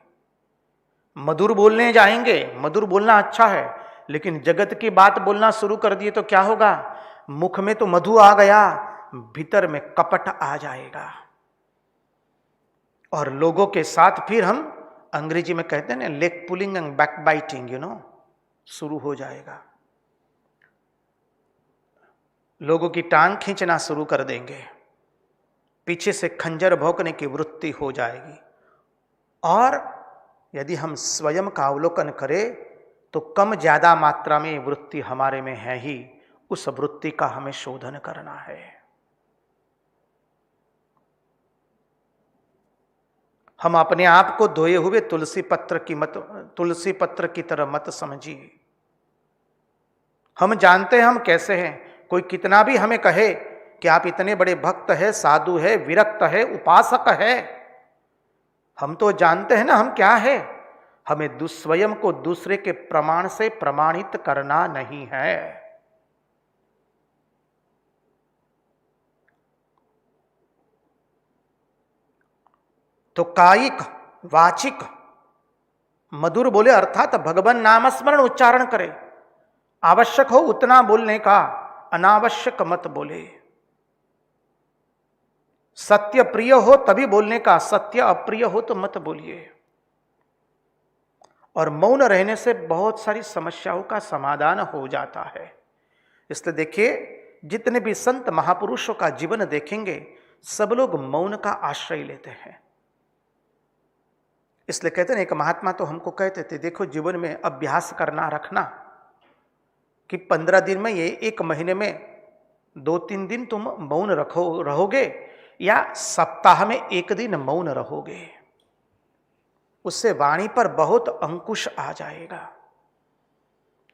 मधुर बोलने जाएंगे, मधुर बोलना अच्छा है, लेकिन जगत की बात बोलना शुरू कर दिए तो क्या होगा? मुख में तो मधु आ गया, भीतर में कपट आ जाएगा। और लोगों के साथ फिर हम, अंग्रेजी में कहते हैं ना, leg pulling and back biting, शुरू हो जाएगा। लोगों की टांग खींचना शुरू कर देंगे, पीछे से खंजर भोंकने की वृत्ति हो जाएगी। और यदि हम स्वयं का अवलोकन करें तो कम ज्यादा मात्रा में वृत्ति हमारे में है ही, उस वृत्ति का हमें शोधन करना है। हम अपने आप को धोए हुए तुलसी पत्र की तरह मत समझिए। हम जानते हैं हम कैसे हैं। कोई कितना भी हमें कहे कि आप इतने बड़े भक्त है, साधु है, विरक्त है, उपासक है, हम तो जानते हैं ना हम क्या है। हमें स्वयं को दूसरे के प्रमाण से प्रमाणित करना नहीं है। तो कायिक, वाचिक, मधुर बोले अर्थात भगवान नाम स्मरण उच्चारण करे। आवश्यक हो उतना बोलने का, अनावश्यक मत बोले। सत्य प्रिय हो तभी बोलने का, सत्य अप्रिय हो तो मत बोलिए। और मौन रहने से बहुत सारी समस्याओं का समाधान हो जाता है। इसलिए देखिए, जितने भी संत महापुरुषों का जीवन देखेंगे, सब लोग मौन का आश्रय लेते हैं। इसलिए कहते हैं, एक महात्मा तो हमको कहते थे, देखो जीवन में अभ्यास करना रखना कि 15 दिन में, ये 1 महीने में 2-3 दिन तुम मौन रहोगे, या सप्ताह में 1 दिन मौन रहोगे। उससे वाणी पर बहुत अंकुश आ जाएगा।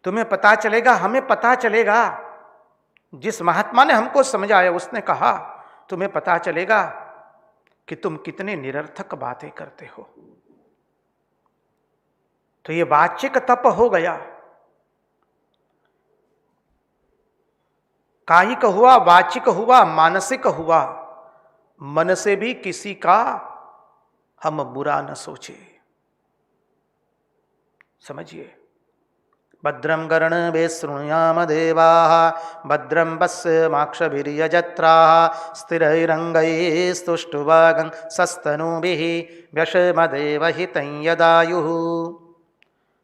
तुम्हें पता चलेगा, हमें पता चलेगा। जिस महात्मा ने हमको समझाया, उसने कहा तुम्हें पता चलेगा कि तुम कितने निरर्थक बातें करते हो। तो ये वाचिक तप हो गया। कायिक हुआ, वाचिक हुआ, मानसिक हुआ। मन से भी किसी का हम बुरा न सोचे। समझिए, भद्रं कर्णेभिः शृणुयाम देवाः, भद्रं पश्येमाक्षभिर्यजत्राः, स्थिरैरङ्गैस्तुष्टुवागं सस्तनूभिः व्यशेमदेवहितं यदायुः।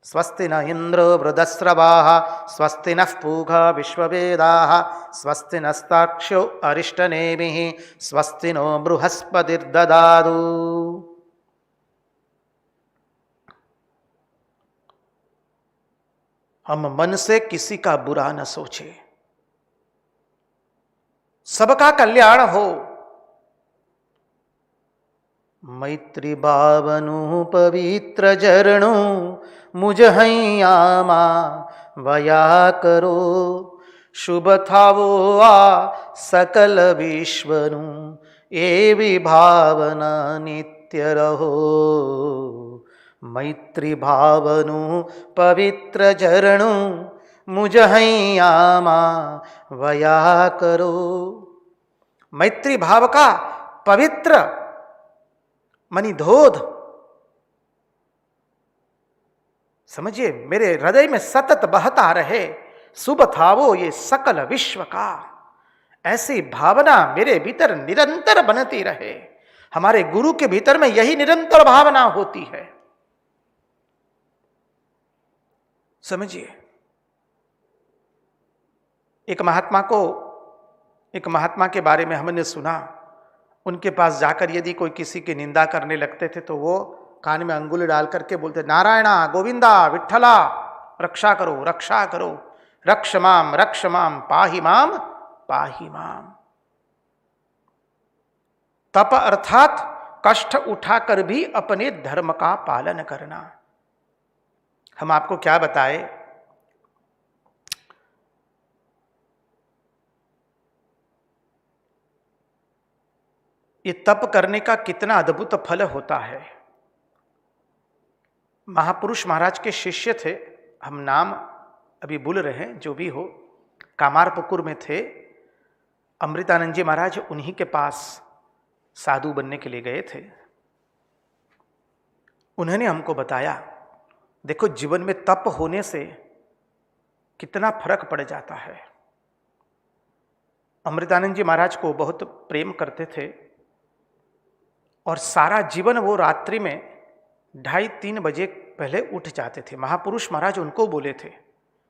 स्वस्ति न इंद्रो वृदस्रवाः स्वस्ति नः पूषा विश्ववेदाः स्वस्ति नस्तार्क्ष्यो अरिष्टनेमिः स्वस्ति नो बृहस्पतिर्ददातु। हम मन से किसी का बुरा न सोचे, सबका कल्याण हो। मैत्री भावनु पवित्र जरणु मुझ हैयामा वया करो। शुभ थावो आ सकल विश्वनु एवी भावना नित्य रहो। मैत्री भावनु पवित्र जरणु मुझ हैयामा वया करो। मैत्री भाव का पवित्र मणिधोध समझिए मेरे हृदय में सतत बहता रहे। शुभ था वो ये सकल विश्व का, ऐसी भावना मेरे भीतर निरंतर बनती रहे। हमारे गुरु के भीतर में यही निरंतर भावना होती है। समझिए, एक महात्मा के बारे में हमने सुना। उनके पास जाकर यदि कोई किसी की निंदा करने लगते थे तो वो कान में अंगुली डाल करके बोलते, नारायणा गोविंदा विठ्ठला रक्षा करो रक्षा करो, रक्ष माम पाहि माम पाहि माम। तप अर्थात कष्ट उठाकर भी अपने धर्म का पालन करना। हम आपको क्या बताए, ये तप करने का कितना अद्भुत फल होता है। महापुरुष महाराज के शिष्य थे, हम नाम अभी भूल रहे हैं, जो भी हो, कामारपुकुर में थे। अमृतानंद जी महाराज उन्हीं के पास साधु बनने के लिए गए थे। उन्होंने हमको बताया, देखो जीवन में तप होने से कितना फर्क पड़ जाता है। अमृतानंद जी महाराज को बहुत प्रेम करते थे और सारा जीवन वो रात्रि में 2:30-3 बजे पहले उठ जाते थे। महापुरुष महाराज उनको बोले थे,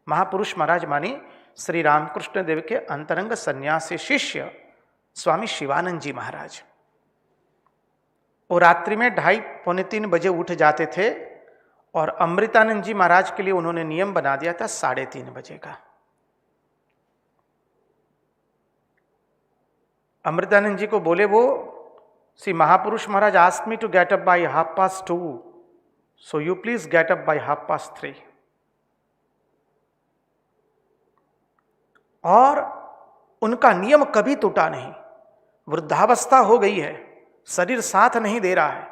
महापुरुष महाराज माने श्री रामकृष्ण देव के अंतरंग सन्यासी शिष्य स्वामी शिवानंद जी महाराज। वो रात्रि में 2:30-3 बजे उठ जाते थे और अमृतानंद जी महाराज के लिए उन्होंने नियम बना दिया था 3:30 बजे का। अमृतानंद जी को बोले वो, see Mahapurush Maharaj asked me to get up by 2:30, so you please get up by 3:30। और उनका नियम कभी टूटा नहीं। वृद्धावस्था हो गई है, शरीर साथ नहीं दे रहा है,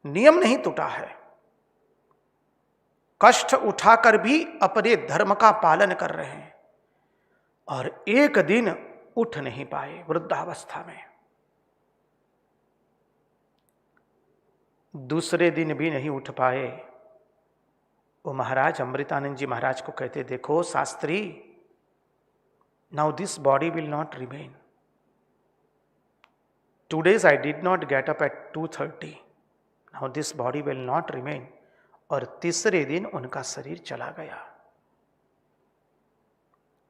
नियम नहीं टूटा है। कष्ट उठाकर भी अपने धर्म का पालन कर रहे हैं और एक दिन उठ नहीं पाए वृद्धावस्था में। दूसरे दिन भी नहीं उठ पाए। वो महाराज अमृतानंद जी महाराज को कहते, देखो Shastri, now this body will not remain. 2 days I did not get up at 2:30. Now this body will not remain. और तीसरे दिन उनका शरीर चला गया।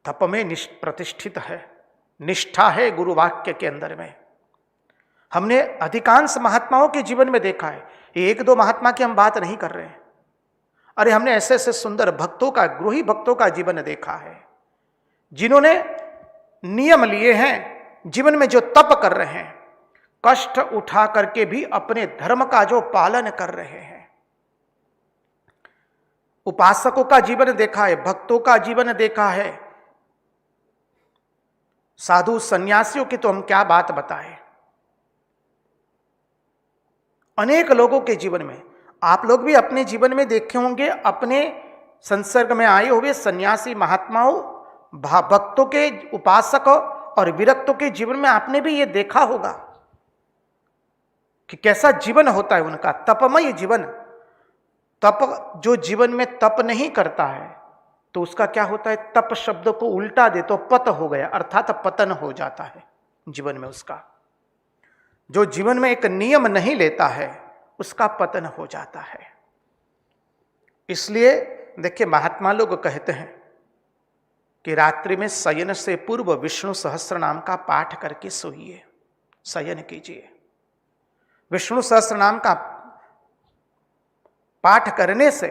तप में प्रतिष्ठित है, निष्ठा है गुरु वाक्य के अंदर में। हमने अधिकांश महात्माओं के जीवन में देखा है, 1-2 महात्मा की हम बात नहीं कर रहे हैं। अरे हमने ऐसे ऐसे सुंदर भक्तों का, गृही भक्तों का जीवन देखा है, जिन्होंने नियम लिए हैं, जीवन में जो तप कर रहे हैं, कष्ट उठा करके भी अपने धर्म का जो पालन कर रहे हैं। उपासकों का जीवन देखा है, भक्तों का जीवन देखा है, साधु सन्यासियों की तो हम क्या बात बताएं। अनेक लोगों के जीवन में, आप लोग भी अपने जीवन में देखे होंगे, अपने संसर्ग में आए हुए सन्यासी महात्माओं, भक्तों के, उपासकों और विरक्तों के जीवन में आपने भी ये देखा होगा कि कैसा जीवन होता है उनका, तपमय जीवन। तप, जो जीवन में तप नहीं करता है तो उसका क्या होता है, तप शब्द को उल्टा दे तो पत हो गया, अर्थात पतन हो जाता है जीवन में उसका। जो जीवन में एक नियम नहीं लेता है उसका पतन हो जाता है। इसलिए देखिए, महात्मा लोग कहते हैं कि रात्रि में शयन से पूर्व विष्णु सहस्त्र नाम का पाठ करके सोइए, शयन कीजिए। विष्णु सहस्त्र नाम का पाठ करने से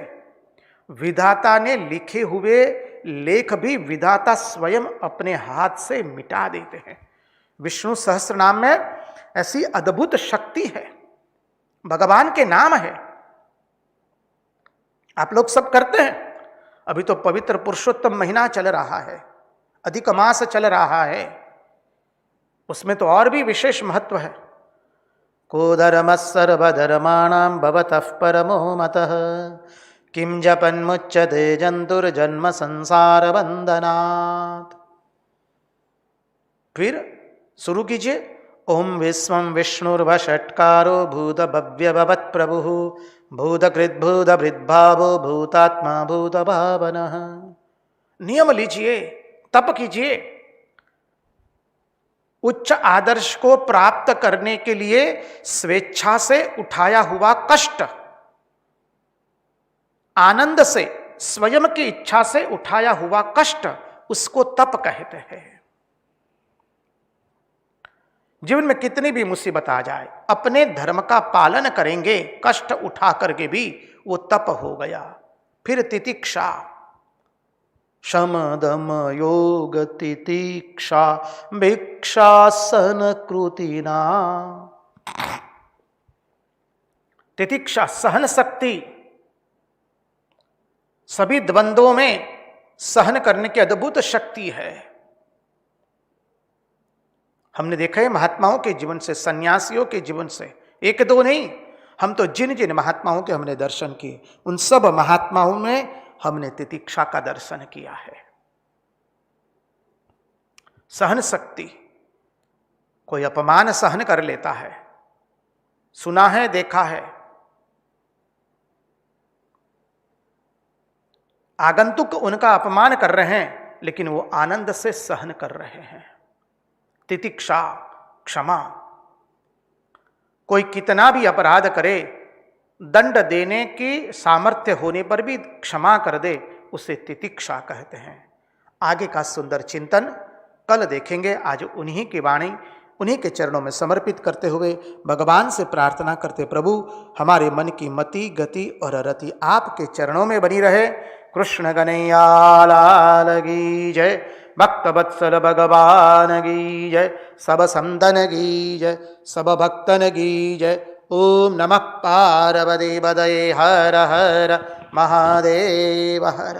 विधाता ने लिखे हुए लेख भी विधाता स्वयं अपने हाथ से मिटा देते हैं। विष्णु सहस्त्र नाम में ऐसी अद्भुत शक्ति है, भगवान के नाम है। आप लोग सब करते हैं। अभी तो पवित्र पुरुषोत्तम महीना चल रहा है, अधिक मास चल रहा है, उसमें तो और भी विशेष महत्व है। को धर्म सर्वधर्माणां भवतः परमो मतः किं जपन्मुच्यते जंतुर्जन्म संसार बंधनात्। फिर शुरू कीजिए। ओम विश्वं विष्णुर्वषट्कारो भूत भव्य भवत् प्रभुः भूतकृत भूत भृद्भावो भूतात्मा भूत भावनः। नियम लीजिए, तप कीजिए। उच्च आदर्श को प्राप्त करने के लिए स्वेच्छा से उठाया हुआ कष्ट, आनंद से, स्वयं की इच्छा से उठाया हुआ कष्ट, उसको तप कहते हैं। जीवन में कितनी भी मुसीबत आ जाए, अपने धर्म का पालन करेंगे, कष्ट उठा करके भी, वो तप हो गया। फिर तितिक्षा, शम दम योग तितिक्षा भिक्षासन कृतिना। तितिक्षा सहन शक्ति, सभी द्वंद्वों में सहन करने की अद्भुत शक्ति है। हमने देखा है महात्माओं के जीवन से, सन्यासियों के जीवन से, एक दो नहीं, हम तो जिन जिन महात्माओं के हमने दर्शन किए, उन सब महात्माओं में हमने तितिक्षा का दर्शन किया है। सहन शक्ति, कोई अपमान सहन कर लेता है, सुना है, देखा है। आगंतुक उनका अपमान कर रहे हैं, लेकिन वो आनंद से सहन कर रहे हैं। तितिक्षा, क्षमा। कोई कितना भी अपराध करे, दंड देने की सामर्थ्य होने पर भी क्षमा कर दे, उसे तितिक्षा कहते हैं। आगे का सुंदर चिंतन कल देखेंगे। आज उन्हीं की वाणी, उन्हीं के चरणों में समर्पित करते हुए भगवान से प्रार्थना करते, प्रभु हमारे मन की मति, गति और रति आपके चरणों में बनी रहे। कृष्ण कन्हैया लाल की जय, भक्त वत्सल भगवान की जय, सब संतन की जय, सब भक्तन की जय। ओम नमः पार्वती पतये, हर हर महादेव हर।